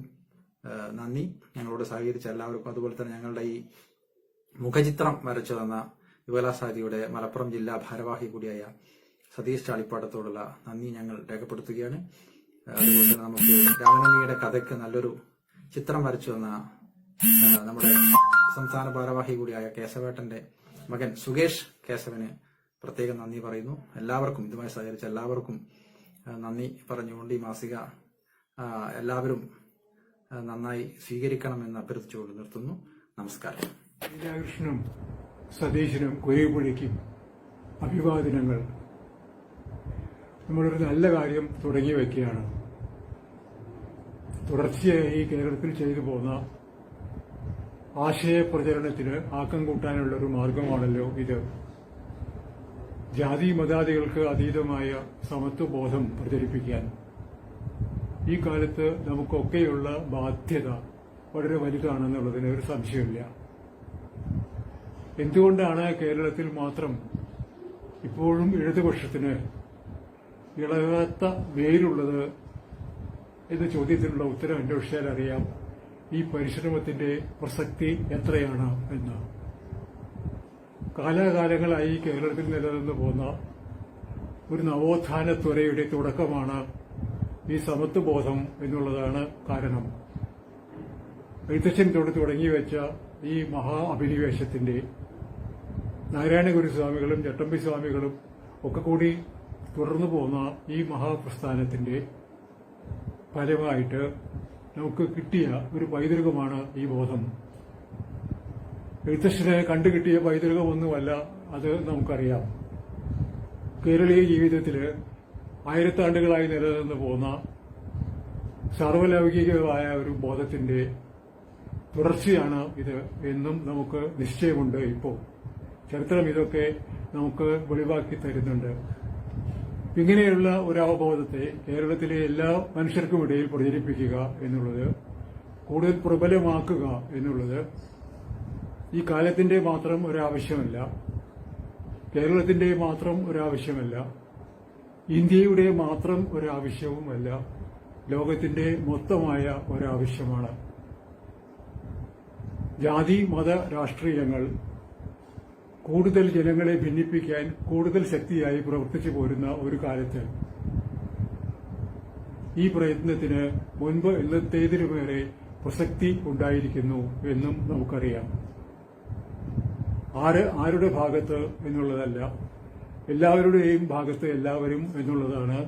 നന്ദി. ഞങ്ങളോട് സഹകരിച്ച എല്ലാവർക്കും, അതുപോലെ തന്നെ ഞങ്ങളുടെ ഈ മുഖചിത്രം വരച്ചു തന്ന യുവകലാസാഹിതിയുടെ മലപ്പുറം ജില്ലാ ഭാരവാഹി കൂടിയായ സതീഷ് ചാളിപ്പാടത്തോടുള്ള നന്ദി ഞങ്ങൾ രേഖപ്പെടുത്തുകയാണ്. അതുപോലെ തന്നെ നമുക്ക് രാമനുണ്ണിയുടെ കഥയ്ക്ക് നല്ലൊരു ചിത്രം വരച്ചു തന്ന നമ്മുടെ സംസ്ഥാന ഭാരവാഹി കൂടിയായ കേശവേട്ടന്റെ മകൻ സുകേഷ് കേശവന് പ്രത്യേകം നന്ദി പറയുന്നു. എല്ലാവർക്കും, ഇതുമായി സഹകരിച്ച എല്ലാവർക്കും നന്ദി പറഞ്ഞുകൊണ്ട് ഈ മാസിക എല്ലാവരും നന്നായി സ്വീകരിക്കണമെന്ന് അഭ്യർത്ഥിച്ചുകൊണ്ട് നിർത്തുന്നു. നമസ്കാരം. രാധാകൃഷ്ണനും സതീശനും കുരേപ്പുഴയ്ക്കും അഭിവാദനങ്ങൾ. നമ്മളൊരു നല്ല കാര്യം തുടങ്ങി വയ്ക്കുകയാണ്. തുടർച്ചയായി കേരളത്തിൽ ചെയ്തു പോന്ന ആശയപ്രചരണത്തിന് ആക്കം കൂട്ടാനുള്ള ഒരു മാർഗമാണല്ലോ ഇത്. ജാതി മതാദികൾക്ക് അതീതമായ സമത്വബോധം പ്രചരിപ്പിക്കാൻ ഈ കാലത്ത് നമുക്കൊക്കെയുള്ള ബാധ്യത വളരെ വലുതാണെന്നുള്ളതിന് ഒരു സംശയമില്ല. എന്തുകൊണ്ടാണ് കേരളത്തിൽ മാത്രം ഇപ്പോഴും ഇടതുപക്ഷത്തിന് ഇളകാത്ത വേരുള്ളത് എന്ന ചോദ്യത്തിനുള്ള ഉത്തരം അന്വേഷിച്ചാൽ അറിയാം ഈ പരിശ്രമത്തിന്റെ പ്രസക്തി എത്രയാണ് എന്ന്. കാലാകാലങ്ങളായി കേരളത്തിൽ നിലനിന്നു പോന്ന ഒരു നവോത്ഥാന ത്വരയുടെ തുടക്കമാണ് ഈ സമത്വബോധം എന്നുള്ളതാണ് കാരണം. എഴുത്തച്ഛൻ തുടങ്ങി വെച്ച ഈ മഹാ അഭിനിവേശത്തിന്റെ നാരായണ ഗുരുസ്വാമികളും ചട്ടമ്പി സ്വാമികളും ഒക്കെ കൂടി തുടർന്നു പോന്ന ഈ മഹാപ്രസ്ഥാനത്തിന്റെ ഫലമായിട്ട് നമുക്ക് കിട്ടിയ ഒരു പൈതൃകമാണ് ഈ ബോധം. എഴുത്തച്ഛനെ കണ്ടുകിട്ടിയ പൈതൃകമൊന്നുമല്ല അത്, നമുക്കറിയാം. കേരളീയ ജീവിതത്തിൽ ആയിരത്താണ്ടുകളായി നിലനിന്ന് പോന്ന സാർവലൗകികമായ ഒരു ബോധത്തിന്റെ തുടർച്ചയാണ് ഇത് എന്നും നമുക്ക് നിശ്ചയമുണ്ട്. ഇപ്പോൾ ചരിത്രം ഇതൊക്കെ നമുക്ക് വെളിവാക്കി തരുന്നുണ്ട്. ഇങ്ങനെയുള്ള ഒരു അവബോധത്തെ കേരളത്തിലെ എല്ലാ മനുഷ്യർക്കുമിടയിൽ പ്രചരിപ്പിക്കുക എന്നുള്ളത്, കൂടുതൽ പ്രബലമാക്കുക എന്നുള്ളത് ഈ കാലത്തിന്റെ മാത്രം ഒരാവശ്യമല്ല, കേരളത്തിന്റെ മാത്രം ഒരാവശ്യമല്ല, ഇന്ത്യയുടെ മാത്രം ഒരാവശ്യവുമല്ല, ലോകത്തിന്റെ മൊത്തമായ ഒരാവശ്യമാണ്. ജാതി മത രാഷ്ട്രീയങ്ങൾ കൂടുതൽ ജനങ്ങളെ ഭിന്നിപ്പിക്കാൻ കൂടുതൽ ശക്തിയായി പ്രവർത്തിച്ചു പോരുന്ന ഒരു കാലത്ത് ഈ പ്രയത്നത്തിന് മുൻപ് ഇന്നത്തേതിനുമേറെ പ്രസക്തി ഉണ്ടായിരിക്കുന്നു എന്നും നമുക്കറിയാം. ആരുടെ ഭാഗത്ത് എന്നുള്ളതല്ല, എല്ലാവരുടെയും ഭാഗത്ത് എല്ലാവരും എന്നുള്ളതാണ്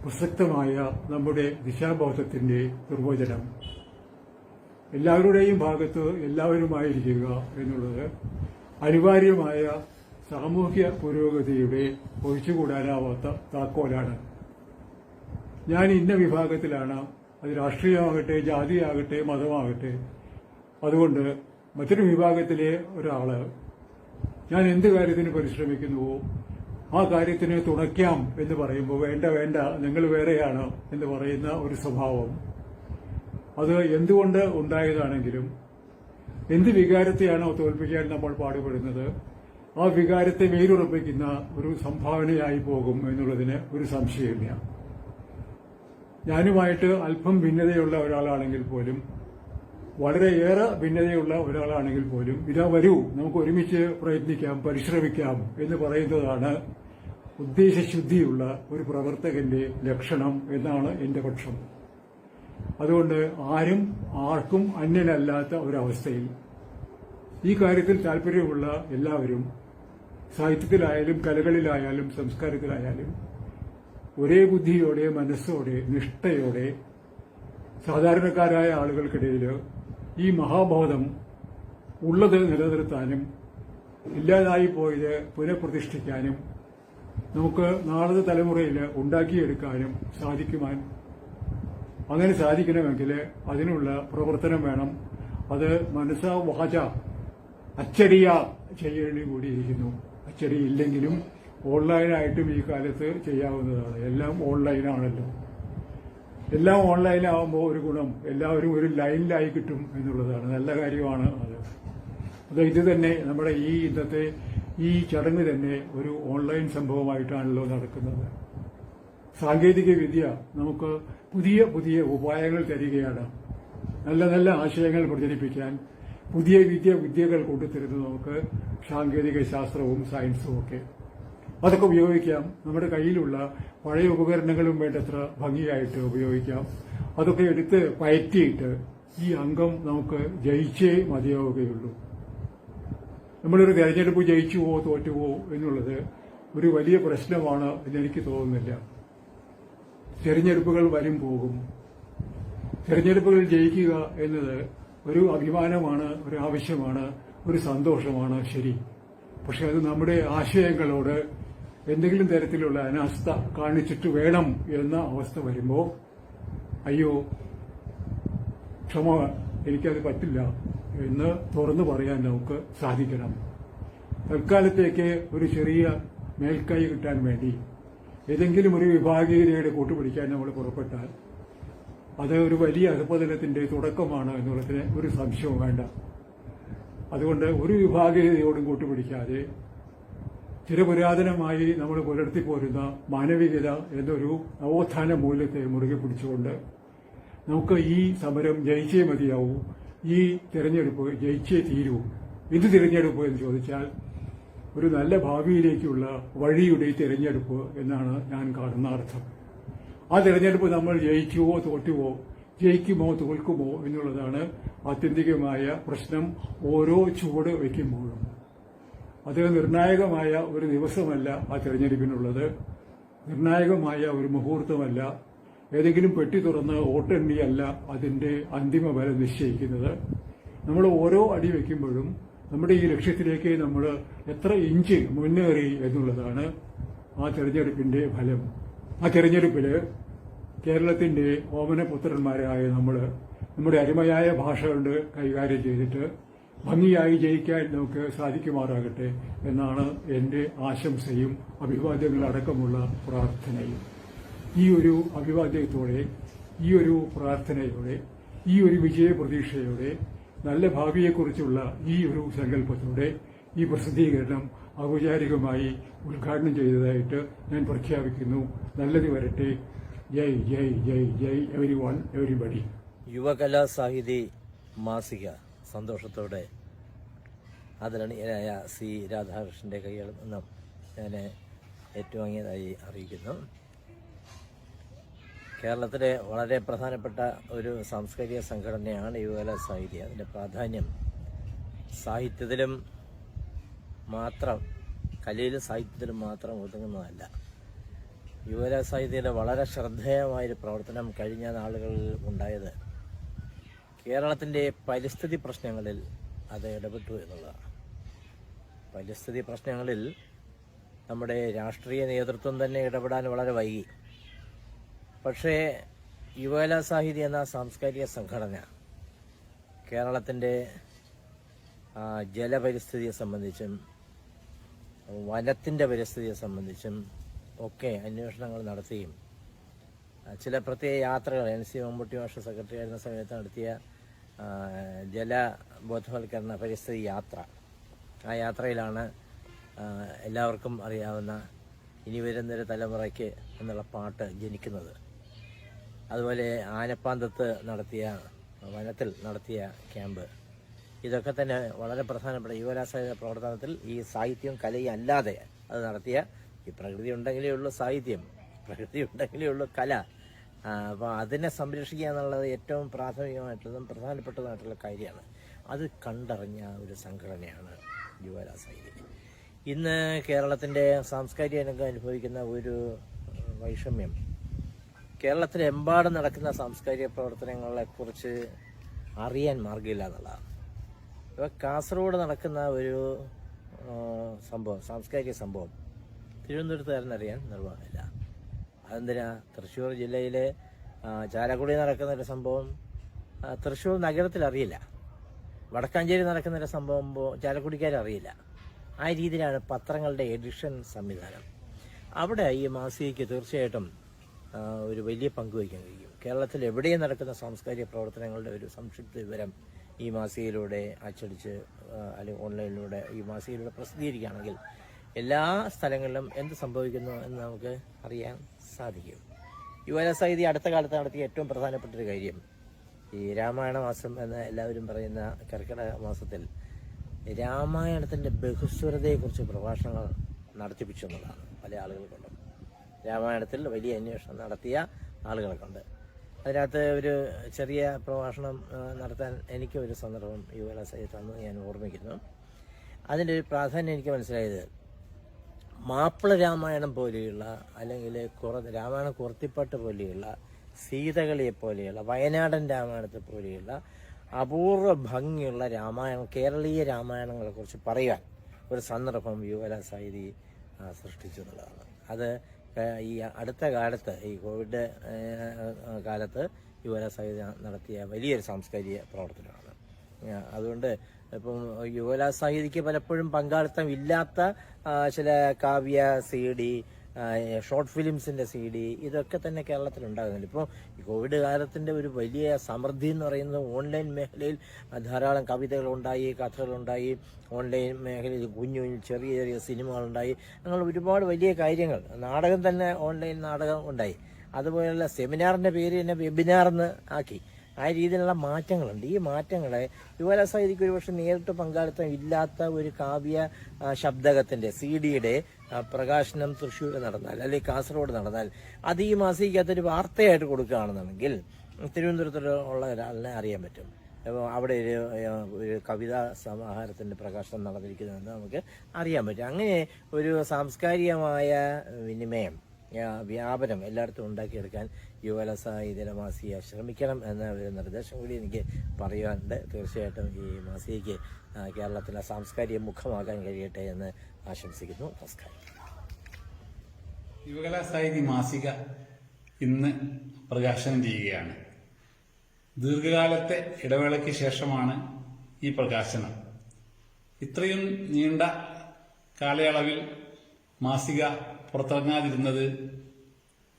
പ്രസക്തമായ നമ്മുടെ ദിശാബോധത്തിന്റെ നിർവചനം. എല്ലാവരുടെയും ഭാഗത്ത് എല്ലാവരുമായിരിക്കുക എന്നുള്ളത് അനിവാര്യമായ സാമൂഹ്യ പുരോഗതിയുടെ ഒഴിച്ചുകൂടാനാവാത്ത താക്കോലാണ്. ഞാൻ ഇന്ന വിഭാഗത്തിലാണ്, അത് രാഷ്ട്രീയമാകട്ടെ, ജാതിയാകട്ടെ, മതമാകട്ടെ, അതുകൊണ്ട് മറ്റൊരു വിഭാഗത്തിലെ ഒരാള് ഞാൻ എന്ത് കാര്യത്തിന് പരിശ്രമിക്കുന്നുവോ ആ കാര്യത്തിന് തുണയ്ക്കാം എന്ന് പറയുമ്പോൾ വേണ്ട വേണ്ട നിങ്ങൾ വേറെയാണ് എന്ന് പറയുന്ന ഒരു സ്വഭാവം, അത് എന്തുകൊണ്ട് ഉണ്ടായതാണെങ്കിലും എന്ത് വികാരത്തെയാണോ തോൽപ്പിക്കാൻ നമ്മൾ പാടുപെടുന്നത് ആ വികാരത്തെ വേരുറപ്പിക്കുന്ന ഒരു സംഭാവനയായി പോകും എന്നുള്ളതിന് ഒരു സംശയമില്ല. ഞാനുമായിട്ട് അല്പം ഭിന്നതയുള്ള ഒരാളാണെങ്കിൽ പോലും, വളരെയേറെ ഭിന്നതയുള്ള ഒരാളാണെങ്കിൽ പോലും, ഇതാ വരൂ നമുക്ക് ഒരുമിച്ച് പ്രയത്നിക്കാം, പരിശ്രമിക്കാം എന്ന് പറയുന്നതാണ് ഉദ്ദേശശുദ്ധിയുള്ള ഒരു പ്രവർത്തകന്റെ ലക്ഷണം എന്നാണ് എന്റെ പക്ഷം. അതുകൊണ്ട് ആർക്കും അന്യനല്ലാത്ത ഒരവസ്ഥയിൽ ഈ കാര്യത്തിൽ താല്പര്യമുള്ള എല്ലാവരും സാഹിത്യത്തിലായാലും കലകളിലായാലും സംസ്കാരത്തിലായാലും ഒരേ ബുദ്ധിയോടെ, മനസ്സോടെ, നിഷ്ഠയോടെ സാധാരണക്കാരായ ആളുകൾക്കിടയിൽ ഈ മഹാബോധം ഉള്ളത് നിലനിർത്താനും ഇല്ലാതായി പോയത് പുനഃപ്രതിഷ്ഠിക്കാനും നമുക്ക് നാളത്തെ തലമുറയിൽ ഉണ്ടാക്കിയെടുക്കാനും അങ്ങനെ സാധിക്കണമെങ്കിൽ അതിനുള്ള പ്രവർത്തനം വേണം. അത് മനസ്സാ വാച അച്ചടിയാ ചെയ്യേണ്ടി കൂടിയിരിക്കുന്നു. അച്ചടി ഇല്ലെങ്കിലും ഓൺലൈനായിട്ടും ഈ കാലത്ത് ചെയ്യാവുന്നതാണ്. എല്ലാം ഓൺലൈനാണല്ലോ. എല്ലാം ഓൺലൈനാവുമ്പോൾ ഒരു ഗുണം, എല്ലാവരും ഒരു ലൈനിലായി കിട്ടും എന്നുള്ളതാണ്. നല്ല കാര്യമാണ് അത്. ഇത് തന്നെ നമ്മുടെ ഈ ഇന്നത്തെ ഈ ചടങ്ങ് തന്നെ ഒരു ഓൺലൈൻ സംഭവമായിട്ടാണല്ലോ നടക്കുന്നത്. സാങ്കേതിക വിദ്യ നമുക്ക് പുതിയ പുതിയ ഉപായങ്ങൾ തരികയാണ്. നല്ല നല്ല ആശയങ്ങൾ പ്രചരിപ്പിക്കാൻ പുതിയ വിദ്യകൾ കൊണ്ടുതരുന്നു നമുക്ക് സാങ്കേതിക ശാസ്ത്രവും സയൻസും ഒക്കെ. അതൊക്കെ ഉപയോഗിക്കാം. നമ്മുടെ കയ്യിലുള്ള പഴയ ഉപകരണങ്ങളും വേണ്ടത്ര ഭംഗിയായിട്ട് ഉപയോഗിക്കാം. അതൊക്കെ എടുത്ത് പയറ്റിയിട്ട് ഈ അംഗം നമുക്ക് ജയിച്ചേ മതിയാവുകയുള്ളൂ. നമ്മളൊരു തെരഞ്ഞെടുപ്പ് ജയിച്ചുവോ തോറ്റുവോ എന്നുള്ളത് ഒരു വലിയ പ്രശ്നമാണ് എന്നെനിക്ക് തോന്നുന്നില്ല. തെരഞ്ഞെടുപ്പുകൾ വരും പോകും. തെരഞ്ഞെടുപ്പുകൾ ജയിക്കുക എന്നത് ഒരു അഭിമാനമാണ്, ഒരു ആവശ്യമാണ്, ഒരു സന്തോഷമാണ്, ശരി. പക്ഷെ അത് നമ്മുടെ ആശയങ്ങളോട് എന്തെങ്കിലും തരത്തിലുള്ള അനാസ്ഥ കാണിച്ചിട്ട് വേണം എന്ന അവസ്ഥ വരുമ്പോൾ അയ്യോ ക്ഷമ, എനിക്കത് പറ്റില്ല എന്ന് തുറന്നു പറയാൻ നമുക്ക് സാധിക്കണം. തൽക്കാലത്തേക്ക് ഒരു ചെറിയ മേൽക്കൈ കിട്ടാൻ വേണ്ടി ഏതെങ്കിലും ഒരു വിഭാഗീയതയുടെ കൂട്ടുപിടിക്കാൻ നമ്മൾ പുറപ്പെട്ടാൽ അത് ഒരു വലിയ അധപതനത്തിന്റെ തുടക്കമാണ് എന്നുള്ളതിന് ഒരു സംശയവും വേണ്ട. അതുകൊണ്ട് ഒരു വിഭാഗീയതയോടും കൂട്ടുപിടിക്കാതെ ചിരപുരാതനമായി നമ്മൾ പുലർത്തിപ്പോരുന്ന മാനവികത എന്നൊരു നവോത്ഥാന മൂല്യത്തെ മുറുകെ പിടിച്ചുകൊണ്ട് നമുക്ക് ഈ സമരം ജയിച്ചേ മതിയാവൂ, ഈ തിരഞ്ഞെടുപ്പ് ജയിച്ചേ തീരൂ. എന്ത് തിരഞ്ഞെടുപ്പ് എന്ന് ചോദിച്ചാൽ ഒരു നല്ല ഭാവിയിലേക്കുള്ള വഴിയുടെ തിരഞ്ഞെടുപ്പ് എന്നാണ് ഞാൻ കാണുന്ന അർത്ഥം. ആ തിരഞ്ഞെടുപ്പ് നമ്മൾ ജയിക്കുവോ തോറ്റുവോ, ജയിക്കുമോ തോൽക്കുമോ എന്നുള്ളതാണ് ആത്യന്തികമായ പ്രശ്നം. ഓരോ ചുവട് വയ്ക്കുമ്പോഴും അത് നിർണായകമായ ഒരു ദിവസമല്ല ആ തിരഞ്ഞെടുപ്പിനുള്ളത്, നിർണായകമായ ഒരു മുഹൂർത്തമല്ല, ഏതെങ്കിലും പെട്ടി തുറന്ന് വോട്ടെണ്ണിയല്ല അതിന്റെ അന്തിമ ഫലം നിശ്ചയിക്കുന്നത്. നമ്മൾ ഓരോ അടി വയ്ക്കുമ്പോഴും നമ്മുടെ ഈ ലക്ഷ്യത്തിലേക്ക് നമ്മൾ എത്ര ഇഞ്ച് മുന്നേറി എന്നുള്ളതാണ് ആ തെരഞ്ഞെടുപ്പിന്റെ ഫലം. ആ തെരഞ്ഞെടുപ്പില് കേരളത്തിന്റെ ഓമനപുത്രന്മാരായ നമ്മുടെ അരുമയായ ഭാഷ കൊണ്ട് കൈകാര്യം ചെയ്തിട്ട് ഭംഗിയായി ജയിക്കാൻ നമുക്ക് സാധിക്കുമാറാകട്ടെ എന്നാണ് എന്റെ ആശംസയും അഭിവാദ്യങ്ങളടക്കമുള്ള പ്രാർത്ഥനയും. ഈ ഒരു അഭിവാദ്യത്തോടെ, ഈ ഒരു പ്രാർത്ഥനയോടെ, ഈ ഒരു വിജയപ്രതീക്ഷയോടെ, നല്ല ഭാവിയെക്കുറിച്ചുള്ള ഈ ഒരു സങ്കല്പത്തോടെ ഈ പ്രസിദ്ധീകരണം ഔപചാരികമായി ഉദ്ഘാടനം ചെയ്തതായിട്ട് ഞാൻ പ്രഖ്യാപിക്കുന്നു. നല്ലത് വരട്ടെ. ജയ് ജയ് ജയ് ജയ് എവരിവൺ, എവരിബഡി. യുവകലാ സാഹിതി മാസിക സന്തോഷത്തോടെ ആദരണീയനായ സി രാധാകൃഷ്ണന്റെ കൈകളിൽ നിന്നും ഞാൻ ഏറ്റുവാങ്ങിയതായി അറിയിക്കുന്നു. കേരളത്തിലെ വളരെ പ്രധാനപ്പെട്ട ഒരു സാംസ്കാരിക സംഘടനയാണ് യുവകലാ സാഹിതി. അതിൻ്റെ പ്രാധാന്യം സാഹിത്യത്തിലും മാത്രം, കലയിലും സാഹിത്യത്തിലും മാത്രം ഒതുങ്ങുന്നതല്ല. യുവകലാ സാഹിത്യത്തിൻ്റെ വളരെ ശ്രദ്ധേയമായൊരു പ്രവർത്തനം കഴിഞ്ഞ നാളുകളിൽ ഉണ്ടായത് കേരളത്തിൻ്റെ പരിസ്ഥിതി പ്രശ്നങ്ങളിൽ അത് ഇടപെട്ടു എന്നുള്ളതാണ്. പരിസ്ഥിതി പ്രശ്നങ്ങളിൽ നമ്മുടെ രാഷ്ട്രീയ നേതൃത്വം തന്നെ ഇടപെടാൻ വളരെ വൈകി. പക്ഷേ യുവകലാ സാഹിതി എന്ന സാംസ്കാരിക സംഘടന കേരളത്തിൻ്റെ ജലപരിസ്ഥിതിയെ സംബന്ധിച്ചും വനത്തിൻ്റെ പരിസ്ഥിതിയെ സംബന്ധിച്ചും ഒക്കെ അന്വേഷണങ്ങൾ നടത്തുകയും ചില പ്രത്യേക യാത്രകൾ NC മമ്മൂട്ടി മാഷ് സെക്രട്ടറി ആയിരുന്ന സമയത്ത് നടത്തിയ ജലബോധവൽക്കരണ പരിസ്ഥിതി യാത്ര, ആ യാത്രയിലാണ് എല്ലാവർക്കും അറിയാവുന്ന ഇനി വരുന്നൊരു തലമുറയ്ക്ക് എന്നുള്ള പാട്ട് ജനിക്കുന്നത്. അതുപോലെ ആനപ്പാന്തത്ത് നടത്തിയ, വനത്തിൽ നടത്തിയ ക്യാമ്പ്, ഇതൊക്കെ തന്നെ വളരെ പ്രധാനപ്പെട്ട യുവകലാ സാഹിത്യ പ്രവർത്തനത്തിൽ ഈ സാഹിത്യവും കലയും അല്ലാതെ അത് നടത്തിയ, ഈ പ്രകൃതി ഉണ്ടെങ്കിലേ ഉള്ളൂ സാഹിത്യം, പ്രകൃതി ഉണ്ടെങ്കിലേ ഉള്ളൂ കല. അപ്പോൾ അതിനെ സംരക്ഷിക്കുക എന്നുള്ളത് ഏറ്റവും പ്രാഥമികമായിട്ടുള്ളതും പ്രധാനപ്പെട്ടതുമായിട്ടുള്ള കാര്യമാണ്. അത് കണ്ടറിഞ്ഞ ഒരു സംഘടനയാണ് യുവകലാ സാഹിതി. ഇന്ന് കേരളത്തിൻ്റെ സാംസ്കാരിക രംഗം അനുഭവിക്കുന്ന ഒരു വൈഷമ്യം, കേരളത്തിലെമ്പാടും നടക്കുന്ന സാംസ്കാരിക പ്രവർത്തനങ്ങളെക്കുറിച്ച് അറിയാൻ മാർഗ്ഗമില്ല എന്നുള്ളതാണ്. ഇപ്പോൾ കാസർഗോഡ് നടക്കുന്ന ഒരു സംഭവം, സാംസ്കാരിക സംഭവം തിരുവനന്തപുരത്തുകാരനറിയാൻ നിർവാഹമില്ല. അതെന്തിനാ? തൃശ്ശൂർ ജില്ലയിലെ ചാലക്കുടി നടക്കുന്നൊരു സംഭവം തൃശ്ശൂർ നഗരത്തിൽ അറിയില്ല, വടക്കാഞ്ചേരി നടക്കുന്നൊരു സംഭവം ചാലക്കുടിക്കാരറിയില്ല. ആ രീതിയിലാണ് പത്രങ്ങളുടെ എഡിഷൻ സംവിധാനം. അവിടെ ഈ മാസികയ്ക്ക് തീർച്ചയായിട്ടും ഒരു വലിയ പങ്ക് വഹിക്കാൻ കഴിയും. കേരളത്തിൽ എവിടെയും നടക്കുന്ന സാംസ്കാരിക പ്രവർത്തനങ്ങളുടെ ഒരു സംക്ഷിപ്ത വിവരം ഈ മാസികയിലൂടെ അച്ചടിച്ച് അല്ലെങ്കിൽ ഓൺലൈനിലൂടെ ഈ മാസികയിലൂടെ പ്രസിദ്ധീകരിക്കുകയാണെങ്കിൽ എല്ലാ സ്ഥലങ്ങളിലും എന്ത് സംഭവിക്കുന്നു എന്ന് നമുക്ക് അറിയാൻ സാധിക്കും. യുവകലാ സാഹിതി അടുത്ത കാലത്ത് നടത്തിയ ഏറ്റവും പ്രധാനപ്പെട്ടൊരു കാര്യം, ഈ രാമായണ മാസം എന്ന് എല്ലാവരും പറയുന്ന കർക്കിടക മാസത്തിൽ രാമായണത്തിൻ്റെ ബഹുസ്വരതയെക്കുറിച്ച് പ്രഭാഷണങ്ങൾ നടത്തിപ്പിച്ചു എന്നുള്ളതാണ്. പല ആളുകൾ കൊണ്ടും രാമായണത്തിൽ വലിയ അന്വേഷണം നടത്തിയ ആളുകളെ കൊണ്ട് അതിനകത്ത് ഒരു ചെറിയ പ്രഭാഷണം നടത്താൻ എനിക്ക് ഒരു സന്ദർഭം യുവകലാ സാഹിതി തന്നു ഞാൻ ഓർമ്മിക്കുന്നു. അതിൻ്റെ ഒരു പ്രാധാന്യം എനിക്ക് മനസ്സിലായത്, മാപ്പിള രാമായണം പോലെയുള്ള, അല്ലെങ്കിൽ രാമായണ കുറത്തിപ്പാട്ട് പോലെയുള്ള, സീതകളിയെ പോലെയുള്ള, വയനാടൻ രാമായണത്തെ പോലെയുള്ള അപൂർവ ഭംഗിയുള്ള രാമായണം, കേരളീയ രാമായണങ്ങളെക്കുറിച്ച് പറയാൻ ഒരു സന്ദർഭം യുവകലാ സാഹിതി സൃഷ്ടിച്ചു എന്നുള്ളതാണ്. അത് ഈ അടുത്ത കാലത്ത് ഈ കോവിഡ് കാലത്ത് യുവകലാ സാഹിത്യ നടത്തിയ വലിയൊരു സാംസ്കാരിക പ്രവർത്തനമാണ്. അതുകൊണ്ട് ഇപ്പം യുവകലാ സാഹിത്യക്ക് പലപ്പോഴും പങ്കാളിത്തം ഇല്ലാത്ത ചില കാവ്യ CD, ഷോർട്ട് ഫിലിംസിന്റെ CD ഇതൊക്കെ തന്നെ കേരളത്തിൽ ഉണ്ടാകുന്നുണ്ട്. ഇപ്പോൾ ഈ കോവിഡ് കാലത്തിന്റെ ഒരു വലിയ സമൃദ്ധി എന്ന് പറയുന്നത് ഓൺലൈൻ മേഖലയിൽ ധാരാളം കവിതകളുണ്ടായി, കഥകളുണ്ടായി, ഓൺലൈൻ മേഖലയിൽ കുഞ്ഞു കുഞ്ഞു ചെറിയ ചെറിയ സിനിമകളുണ്ടായി, അങ്ങനെ ഒരുപാട് വലിയ കാര്യങ്ങൾ, നാടകം തന്നെ ഓൺലൈൻ നാടകം ഉണ്ടായി. അതുപോലെയുള്ള സെമിനാറിന്റെ പേര് തന്നെ വെബിനാർന്ന് ആക്കി. ആ രീതിയിലുള്ള മാറ്റങ്ങളുണ്ട്. ഈ മാറ്റങ്ങളെ യുവകലാ സാഹിത്യക്ക് ഒരുപക്ഷെ നേരിട്ട് പങ്കാളിത്തം ഇല്ലാത്ത ഒരു കാവ്യ ശബ്ദകത്തിന്റെ CD-യുടെ പ്രകാശനം തൃശ്ശൂർ നടന്നാൽ അല്ലെങ്കിൽ കാസർഗോഡ് നടന്നാൽ അത് ഈ മാസികയ്ക്കകത്തൊരു വാർത്തയായിട്ട് കൊടുക്കുകയാണെന്നുണ്ടെങ്കിൽ തിരുവനന്തപുരത്തുള്ള ഒരാളിനെ അറിയാൻ പറ്റും. അപ്പോൾ അവിടെ ഒരു കവിതാ സമാഹാരത്തിന്റെ പ്രകാശനം നടന്നിരിക്കുന്നതെന്ന് നമുക്ക് അറിയാൻ പറ്റും. അങ്ങനെ ഒരു സാംസ്കാരികമായ വിനിമയം, വ്യാപനം എല്ലായിടത്തും ഉണ്ടാക്കിയെടുക്കാൻ യുവകലാ സാഹിത്യ മാസിക ശ്രമിക്കണം എന്ന ഒരു നിർദ്ദേശം കൂടി എനിക്ക് പറയാനുണ്ട്. തീർച്ചയായിട്ടും ഈ മാസികയ്ക്ക് കേരളത്തിലെ സാംസ്കാരിക മുഖമാകാൻ കഴിയട്ടെ എന്ന് ആശംസിക്കുന്നു. നമസ്കാരം. യുവകലാ സാഹിത്യ മാസിക ഇന്ന് പ്രകാശനം ചെയ്യുകയാണ്. ദീർഘകാലത്തെ ഇടവേളയ്ക്ക് ശേഷമാണ് ഈ പ്രകാശനം. ഇത്രയും നീണ്ട കാലയളവിൽ മാസിക പുറത്തിറങ്ങാതിരുന്നത്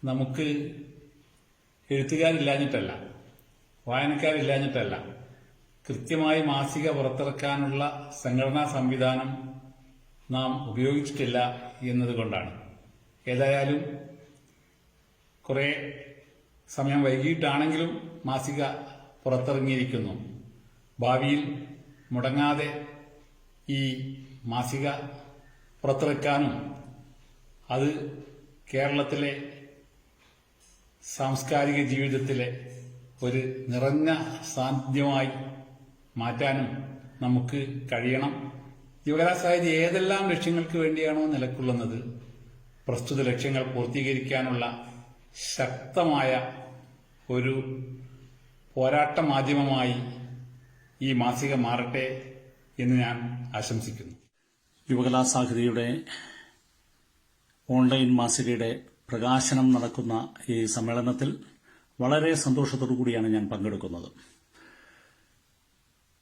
നമുക്ക് എഴുത്തുകാരില്ലാഞ്ഞിട്ടല്ല, വായനക്കാരില്ലാഞ്ഞിട്ടല്ല, കൃത്യമായി മാസിക പുറത്തിറക്കാനുള്ള സംഘടനാ സംവിധാനം നാം ഉപയോഗിച്ചിട്ടില്ല എന്നതുകൊണ്ടാണ്. ഏതായാലും കുറെ സമയം വൈകിട്ടാണെങ്കിലും മാസിക പുറത്തിറങ്ങിയിരിക്കുന്നു. ഭാവിയിൽ മുടങ്ങാതെ ഈ മാസിക പുറത്തിറക്കാനും അത് കേരളത്തിലെ സാംസ്കാരിക ജീവിതത്തിലെ ഒരു നിറഞ്ഞ സാന്നിധ്യമായി മാറ്റാനും നമുക്ക് കഴിയണം. യുവകലാ സാഹിത്യം ഏതെല്ലാം ലക്ഷ്യങ്ങൾക്ക് വേണ്ടിയാണോ നിലകൊള്ളുന്നത്, പ്രസ്തുത ലക്ഷ്യങ്ങൾ പൂർത്തീകരിക്കാനുള്ള ശക്തമായ ഒരു പോരാട്ട മാധ്യമമായി ഈ മാസിക മാറട്ടെ എന്ന് ഞാൻ ആശംസിക്കുന്നു. യുവകലാ സാഹിത്യയുടെ ഓൺലൈൻ മാസികയുടെ പ്രകാശനം നടക്കുന്ന ഈ സമ്മേളനത്തിൽ വളരെ സന്തോഷത്തോടു കൂടിയാണ് ഞാൻ പങ്കെടുക്കുന്നത്.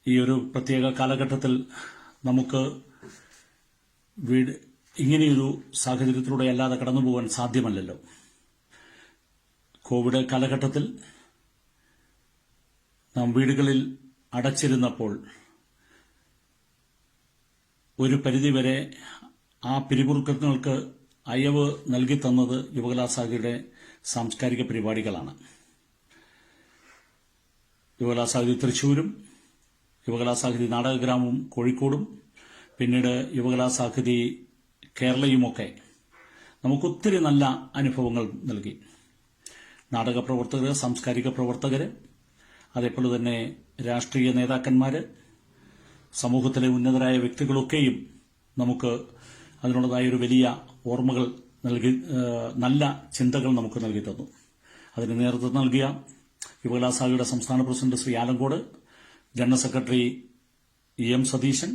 ഈ ഒരു പ്രത്യേക കാലഘട്ടത്തിൽ നമുക്ക് ഇങ്ങനെയൊരു സാഹചര്യത്തിലൂടെ അല്ലാതെ കടന്നുപോകാൻ സാധ്യമല്ലല്ലോ. കോവിഡ് കാലഘട്ടത്തിൽ നാം വീടുകളിൽ അടച്ചിരുന്നപ്പോൾ ഒരു പരിധിവരെ ആ പിരിമുറുക്കങ്ങൾക്ക് അയവ് നൽകിത്തന്നത് യുവകലാ സാഹിത്യയുടെ സാംസ്കാരിക പരിപാടികളാണ്. യുവകലാ സാഹിത്യ തൃശ്ശൂരും യുവകലാ സാഹിത്യ നാടകഗ്രാമവും കോഴിക്കോടും പിന്നീട് യുവകലാ സാഹിത്യ കേരളയുമൊക്കെ നമുക്കൊത്തിരി നല്ല അനുഭവങ്ങൾ നൽകി. നാടക പ്രവർത്തകർ, സാംസ്കാരിക പ്രവർത്തകർ, അതേപോലെ തന്നെ രാഷ്ട്രീയ നേതാക്കന്മാർ, സമൂഹത്തിലെ ഉന്നതരായ വ്യക്തികളൊക്കെയും നമുക്ക് അതിനുള്ളതായ ഒരു വലിയ ഓർമ്മകൾ നൽകി, നല്ല ചിന്തകൾ നമുക്ക് നൽകി തന്നു. അതിന് നേതൃത്വം നൽകിയ യുവകലാ സാഹിത്യയുടെ സംസ്ഥാന president Shri Alankode, general secretary EM Satheeshan,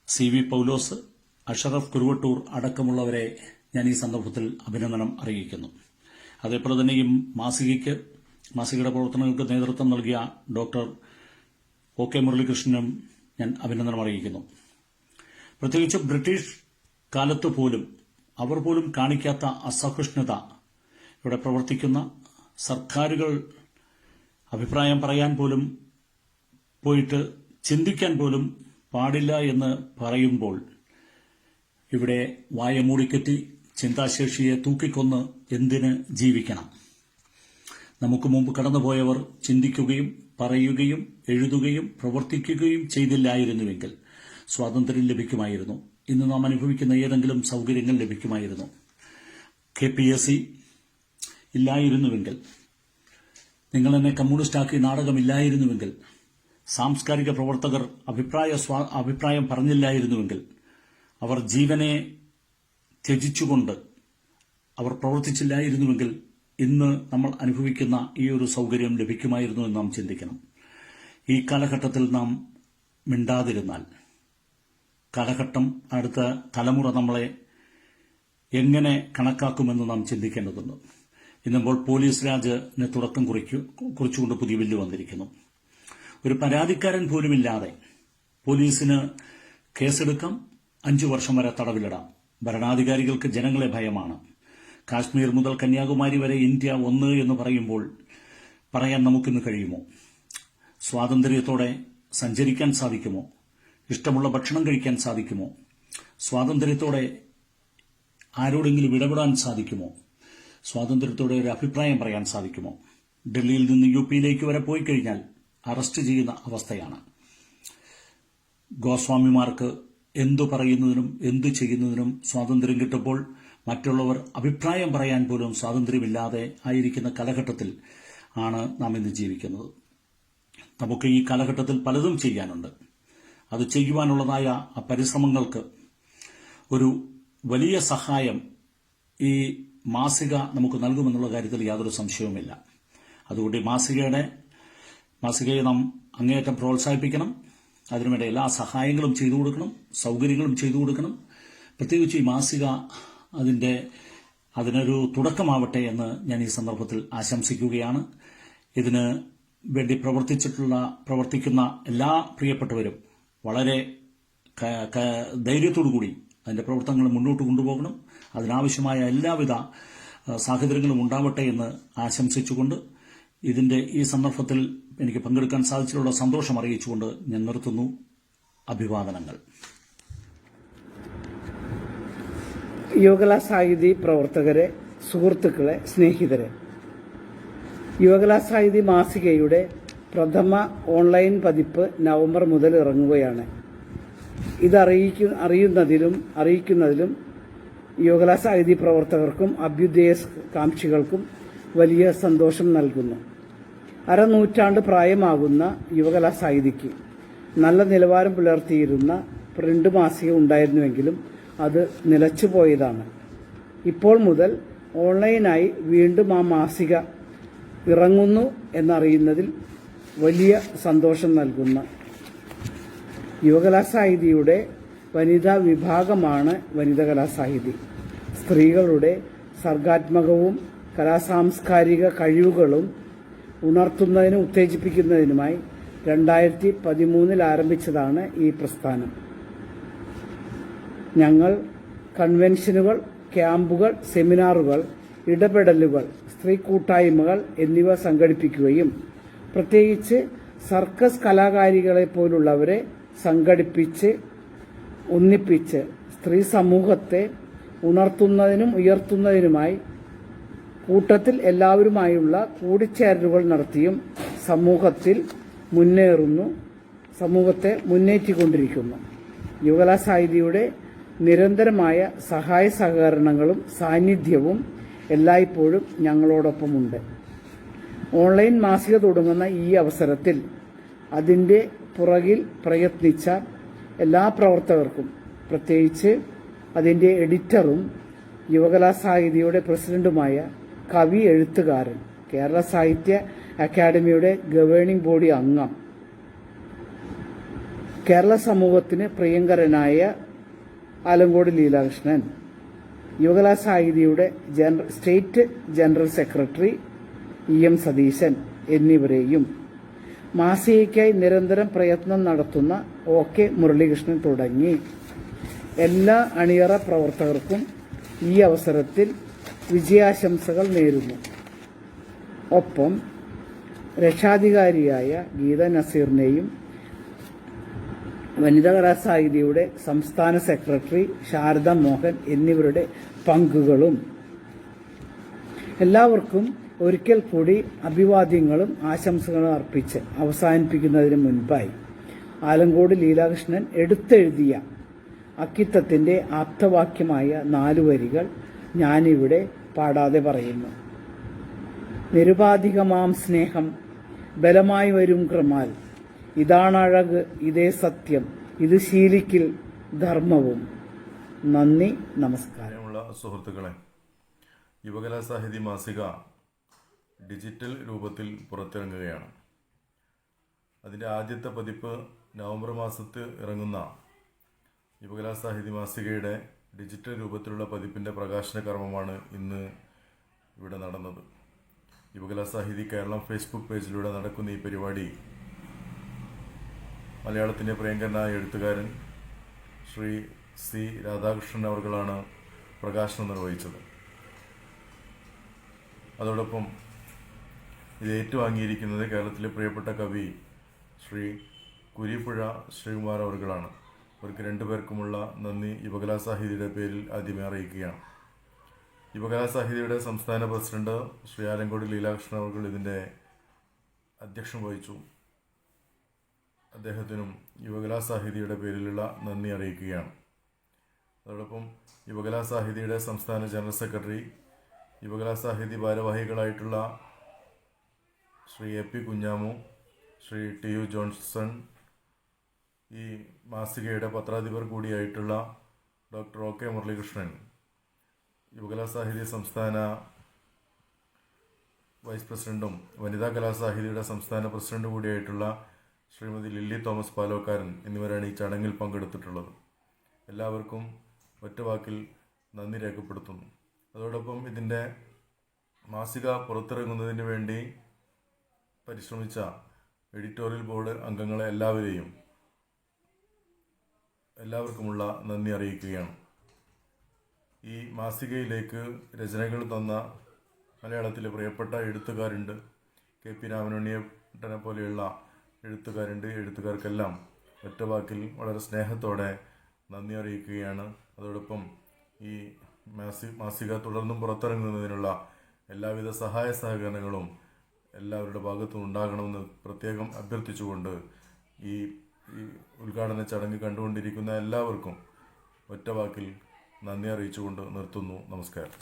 CV Paulose, Ashraf Kuruvattur അടക്കമുള്ളവരെ ഞാൻ ഈ സന്ദർഭത്തിൽ അഭിനന്ദനം അറിയിക്കുന്നു. അതേപോലെ തന്നെ ഈ മാസികയുടെ പ്രവർത്തനങ്ങൾക്ക് നേതൃത്വം നൽകിയ ഡോക്ടർ OK മുരളീകൃഷ്ണനും ഞാൻ അഭിനന്ദനം അറിയിക്കുന്നു. പ്രത്യേകിച്ച് ബ്രിട്ടീഷ് കാലത്ത് പോലും അവർ പോലും കാണിക്കാത്ത അസഹിഷ്ണുത ഇവിടെ പ്രവർത്തിക്കുന്ന സർക്കാരുകൾ അഭിപ്രായം പറയാൻ പോലും പോയിട്ട് ചിന്തിക്കാൻ പോലും പാടില്ല എന്ന് പറയുമ്പോൾ ഇവിടെ വായ മൂടിക്കെട്ടി ചിന്താശേഷിയെ തൂക്കിക്കൊന്ന് എന്തിന് ജീവിക്കണം? നമുക്ക് മുമ്പ് കടന്നുപോയവർ ചിന്തിക്കുകയും പറയുകയും എഴുതുകയും പ്രവർത്തിക്കുകയും ചെയ്തില്ലായിരുന്നുവെങ്കിൽ സ്വാതന്ത്ര്യം ലഭിക്കുമായിരുന്നു. ഇന്ന് നാം അനുഭവിക്കുന്ന ഏതെങ്കിലും സൗകര്യങ്ങൾ ലഭിക്കുമായിരുന്നു. KPSC ഇല്ലായിരുന്നുവെങ്കിൽ, നിങ്ങൾ എന്നെ കമ്മ്യൂണിസ്റ്റാക്കി നാടകമില്ലായിരുന്നുവെങ്കിൽ, സാംസ്കാരിക പ്രവർത്തകർ അഭിപ്രായം പറഞ്ഞില്ലായിരുന്നുവെങ്കിൽ, അവർ ജീവനെ ത്യജിച്ചുകൊണ്ട് അവർ പ്രവർത്തിച്ചില്ലായിരുന്നുവെങ്കിൽ ഇന്ന് നമ്മൾ അനുഭവിക്കുന്ന ഈ ഒരു സൗകര്യം ലഭിക്കുമായിരുന്നു എന്ന് നാം ചിന്തിക്കണം. ഈ കാലഘട്ടത്തിൽ നാം മിണ്ടാതിരുന്നാൽ, കാലഘട്ടം, അടുത്ത തലമുറ നമ്മളെ എങ്ങനെ കണക്കാക്കുമെന്ന് നാം ചിന്തിക്കേണ്ടതുണ്ട്. ഇന്നിപ്പോൾ പോലീസ് രാജിന് തുടക്കം കുറിച്ചുകൊണ്ട് പുതിയ ബില്ല് വന്നിരിക്കുന്നു. ഒരു പരാതിക്കാരൻ പോലുമില്ലാതെ പോലീസിന് കേസെടുക്കാം, 5 വർഷം വരെ തടവിലിടാം. ഭരണാധികാരികൾക്ക് ജനങ്ങളെ ഭയമാണ്. കാശ്മീർ മുതൽ കന്യാകുമാരി വരെ ഇന്ത്യ ഒന്ന് എന്ന് പറയുമ്പോൾ പറയാൻ നമുക്കിന്ന് കഴിയുമോ? സ്വാതന്ത്ര്യത്തോടെ സഞ്ചരിക്കാൻ സാധിക്കുമോ? ഇഷ്ടമുള്ള ഭക്ഷണം കഴിക്കാൻ സാധിക്കുമോ? സ്വാതന്ത്ര്യത്തോടെ ആരോടെങ്കിലും ഇടപെടാൻ സാധിക്കുമോ? സ്വാതന്ത്ര്യത്തോടെ ഒരു അഭിപ്രായം പറയാൻ സാധിക്കുമോ? ഡൽഹിയിൽ നിന്ന് UP-യിലേക്ക് വരെ പോയി കഴിഞ്ഞാൽ അറസ്റ്റ് ചെയ്യുന്ന അവസ്ഥയാണ്. ഗോസ്വാമിമാർക്ക് എന്തു പറയുന്നതിനും എന്തു ചെയ്യുന്നതിനും സ്വാതന്ത്ര്യം കിട്ടുമ്പോൾ മറ്റുള്ളവർ അഭിപ്രായം പറയാൻ പോലും സ്വാതന്ത്ര്യമില്ലാതെ ആയിരിക്കുന്ന കാലഘട്ടത്തിൽ ആണ് നാം ഇന്ന് ജീവിക്കുന്നത്. നമുക്ക് ഈ കാലഘട്ടത്തിൽ പലതും ചെയ്യാനുണ്ട്. അത് ചെയ്യുവാനുള്ളതായ ആ പരിശ്രമങ്ങൾക്ക് ഒരു വലിയ സഹായം ഈ മാസിക നമുക്ക് നൽകുമെന്നുള്ള കാര്യത്തിൽ യാതൊരു സംശയവുമില്ല. അതുകൊണ്ട് മാസികയെ നാം അങ്ങേയറ്റം പ്രോത്സാഹിപ്പിക്കണം. അതിനുവേണ്ട എല്ലാ സഹായങ്ങളും ചെയ്തു കൊടുക്കണം, സൗകര്യങ്ങളും ചെയ്തു കൊടുക്കണം. പ്രത്യേകിച്ച് ഈ മാസിക അതിനൊരു തുടക്കമാവട്ടെ എന്ന് ഞാൻ ഈ സന്ദർഭത്തിൽ ആശംസിക്കുകയാണ്. ഇതിന് വേണ്ടി പ്രവർത്തിക്കുന്ന എല്ലാ പ്രിയപ്പെട്ടവരും വളരെ ധൈര്യത്തോടു കൂടി അതിന്റെ പ്രവർത്തനങ്ങൾ മുന്നോട്ട് കൊണ്ടുപോകണം. അതിനാവശ്യമായ എല്ലാവിധ സാഹചര്യങ്ങളും ഉണ്ടാവട്ടെ എന്ന് ആശംസിച്ചുകൊണ്ട് ഈ സന്ദർഭത്തിൽ എനിക്ക് പങ്കെടുക്കാൻ സാധിച്ചിട്ടുള്ള സന്തോഷം അറിയിച്ചുകൊണ്ട് ഞാൻ നിർത്തുന്നു. അഭിവാദനങ്ങൾ. യുവകലാ സാഹിതി പ്രവർത്തകരെ, സുഹൃത്തുക്കളെ, സ്നേഹിതരെ, യുവകലാ സാഹിതി മാസികയുടെ പ്രഥമ ഓൺലൈൻ പതിപ്പ് നവംബർ മുതൽ ഇറങ്ങുകയാണ്. ഇത് അറിയിക്കുന്നതിലും യുവകലാ സാഹിതി പ്രവർത്തകർക്കും അഭ്യുദയകാംക്ഷികൾക്കും വലിയ സന്തോഷം നൽകുന്നു. അരനൂറ്റാണ്ട് പ്രായമാകുന്ന യുവകലാ സാഹിതിക്ക് നല്ല നിലവാരം പുലർത്തിയിരുന്ന പ്രിന്റ് മാസിക ഉണ്ടായിരുന്നുവെങ്കിലും അത് നിലച്ചുപോയതാണ്. ഇപ്പോൾ മുതൽ ഓൺലൈനായി വീണ്ടും ആ മാസിക ഇറങ്ങുന്നു എന്നറിയുന്നതിൽ വലിയ സന്തോഷം നൽകുന്ന യുവകലാ സാഹിതിയുടെ വനിതാ വിഭാഗമാണ് വനിതാ കലാസാഹിതി. സ്ത്രീകളുടെ സർഗാത്മകവും കലാസാംസ്കാരിക കഴിവുകളും ഉണർത്തുന്നതിനും ഉത്തേജിപ്പിക്കുന്നതിനുമായി 2013 ആരംഭിച്ചതാണ് ഈ പ്രസ്ഥാനം. ഞങ്ങൾ കൺവെൻഷനുകൾ, ക്യാമ്പുകൾ, സെമിനാറുകൾ, ഇടപെടലുകൾ, സ്ത്രീ കൂട്ടായ്മകൾ എന്നിവ സംഘടിപ്പിക്കുകയും പ്രത്യേകിച്ച് സർക്കസ് കലാകാരികളെ പോലുള്ളവരെ സംഘടിപ്പിച്ച് ഒന്നിപ്പിച്ച് സ്ത്രീ സമൂഹത്തെ ഉണർത്തുന്നതിനും ഉയർത്തുന്നതിനുമായി കൂട്ടത്തിൽ എല്ലാവരുമായുള്ള കൂടിച്ചേരലുകൾ നടത്തിയും സമൂഹത്തെ മുന്നേറ്റിക്കൊണ്ടിരിക്കുന്നു. യുവകലാ സാഹിതിയുടെ നിരന്തരമായ സഹായ സഹകരണങ്ങളും സാന്നിധ്യവും എല്ലായ്പ്പോഴും ഞങ്ങളോടൊപ്പമുണ്ട്. ഓൺലൈൻ മാസിക തുടങ്ങുന്ന ഈ അവസരത്തിൽ അതിന്റെ പുറകിൽ പ്രയത്നിച്ച എല്ലാ പ്രവർത്തകർക്കും, പ്രത്യേകിച്ച് അതിന്റെ എഡിറ്ററും യുവകലാ സാഹിതിയുടെ പ്രസിഡന്റുമായ കവി എഴുത്തുകാരൻ, കേരള സാഹിത്യ അക്കാദമിയുടെ ഗവേണിംഗ് ബോഡി അംഗം, കേരള സമൂഹത്തിന് പ്രിയങ്കരനായ ആലങ്കോട് ലീലാകൃഷ്ണൻ, യുവകലാ സാഹിതിയുടെ state general secretary EM Satheeshan എന്നിവരെയും മാസികയ്ക്കായി നിരന്തരം പ്രയത്നം നടത്തുന്ന OK മുരളീകൃഷ്ണൻ തുടങ്ങി എല്ലാ അണിയറ പ്രവർത്തകർക്കും ഈ അവസരത്തിൽ വിജയാശംസകൾ നേരുന്നു. ഒപ്പം രക്ഷാധികാരിയായ ഗീത നസീറിനെയും വനിതാ കലാസാഹിതിയുടെ സംസ്ഥാന സെക്രട്ടറി ശാരദ മോഹൻ എന്നിവരുടെ പങ്കുകളും. എല്ലാവർക്കും ഒരിക്കൽ കൂടി അഭിവാദ്യങ്ങളും ആശംസകളും അർപ്പിച്ച് അവസാനിപ്പിക്കുന്നതിന് മുൻപായി ആലങ്കോട് ലീലാകൃഷ്ണൻ എടുത്തെഴുതിയ അക്കിത്തത്തിന്റെ ആപ്തവാക്യമായ 4 വരികൾ ഞാനിവിടെ പാടാതെ പറയുന്നു. നിരുപാധികമാം സ്നേഹം ബലമായി വരും ക്രമാൽ, ഇതാണഴക് ഇതേ സത്യം, ഇത് ശീലിക്കിൽ ധർമ്മവും. നന്ദി, നമസ്കാരം. സുഹൃത്തുക്കളെ, യുവകലാ സാഹിതി മാസിക ഡിജിറ്റൽ രൂപത്തിൽ പുറത്തിറങ്ങുകയാണ്. അതിൻ്റെ ആദ്യത്തെ പതിപ്പ് നവംബർ മാസത്തിൽ ഇറങ്ങുന്ന യുവകലാ സാഹിതി മാസികയുടെ ഡിജിറ്റൽ രൂപത്തിലുള്ള പതിപ്പിൻ്റെ പ്രകാശന കർമ്മമാണ് ഇന്ന് ഇവിടെ നടന്നത്. യുവകലാ സാഹിതി കേരളം ഫേസ്ബുക്ക് പേജിലൂടെ നടക്കുന്ന ഈ പരിപാടി മലയാളത്തിൻ്റെ പ്രിയങ്കരനായ എഴുത്തുകാരൻ ശ്രീ സി രാധാകൃഷ്ണൻ അവർകളാണ് പ്രകാശനം നിർവഹിച്ചത്. അതോടൊപ്പം ഇത് ഏറ്റുവാങ്ങിയിരിക്കുന്നത് കേരളത്തിലെ പ്രിയപ്പെട്ട കവി ശ്രീ കുരിപ്പുഴ ശ്രീകുമാർ അവർകളാണ്. അവർക്ക് രണ്ടുപേർക്കുമുള്ള നന്ദി യുവകലാ സാഹിതിയുടെ പേരിൽ ആദ്യമേ അറിയിക്കുകയാണ്. യുവകലാ സാഹിതിയുടെ സംസ്ഥാന പ്രസിഡന്റ് ശ്രീ ആലങ്കോട് ലീലാകൃഷ്ണൻ അവർകൾ ഇതിൻ്റെ അധ്യക്ഷം വഹിച്ചു. അദ്ദേഹത്തിനും യുവകലാ സാഹിതിയുടെ പേരിലുള്ള നന്ദി അറിയിക്കുകയാണ്. അതോടൊപ്പം യുവകലാ സാഹിതിയുടെ സംസ്ഥാന ജനറൽ സെക്രട്ടറി, യുവകലാ സാഹിതി ഭാരവാഹികളായിട്ടുള്ള Shri A P Kunhamu, Shri T U Johnson, ഈ മാസികയുടെ പത്രാധിപർ കൂടിയായിട്ടുള്ള doctor O K Muralikrishnan, Yuvakala Sahithi സംസ്ഥാന വൈസ് പ്രസിഡന്റും വനിതാ കലാസാഹിതിയുടെ സംസ്ഥാന പ്രസിഡന്റ് കൂടിയായിട്ടുള്ള ശ്രീമതി ലില്ലി തോമസ് പാലോക്കാരൻ എന്നിവരാണ് ഈ ചടങ്ങിൽ പങ്കെടുത്തിട്ടുള്ളത്. എല്ലാവർക്കും ഒറ്റവാക്കിൽ നന്ദി രേഖപ്പെടുത്തുന്നു. അതോടൊപ്പം ഇതിൻ്റെ മാസിക പുറത്തിറങ്ങുന്നതിന് വേണ്ടി പരിശ്രമിച്ച എഡിറ്റോറിയൽ ബോർഡ് അംഗങ്ങളെ എല്ലാവർക്കുമുള്ള നന്ദി അറിയിക്കുകയാണ്. ഈ മാസികയിലേക്ക് രചനകൾ തന്ന മലയാളത്തിലെ പ്രിയപ്പെട്ട എഴുത്തുകാരുണ്ട്. കെ പി രാമനുണ്ണിയേട്ടനെ പോലെയുള്ള എഴുത്തുകാരുണ്ട്. എഴുത്തുകാർക്കെല്ലാം ഒറ്റവാക്കിൽ വളരെ സ്നേഹത്തോടെ നന്ദി അറിയിക്കുകയാണ്. അതോടൊപ്പം ഈ മാസിക തുടർന്നും പുറത്തിറങ്ങുന്നതിനുള്ള എല്ലാവിധ സഹായ സഹകരണങ്ങളും എല്ലാവരുടെ ഭാഗത്തും ഉണ്ടാകണമെന്ന് പ്രത്യേകം അഭ്യർത്ഥിച്ചുകൊണ്ട് ഈ ഉദ്ഘാടന ചടങ്ങ് കണ്ടുകൊണ്ടിരിക്കുന്ന എല്ലാവർക്കും ഒറ്റവാക്കിൽ നന്ദി അറിയിച്ചുകൊണ്ട് നിർത്തുന്നു. നമസ്കാരം.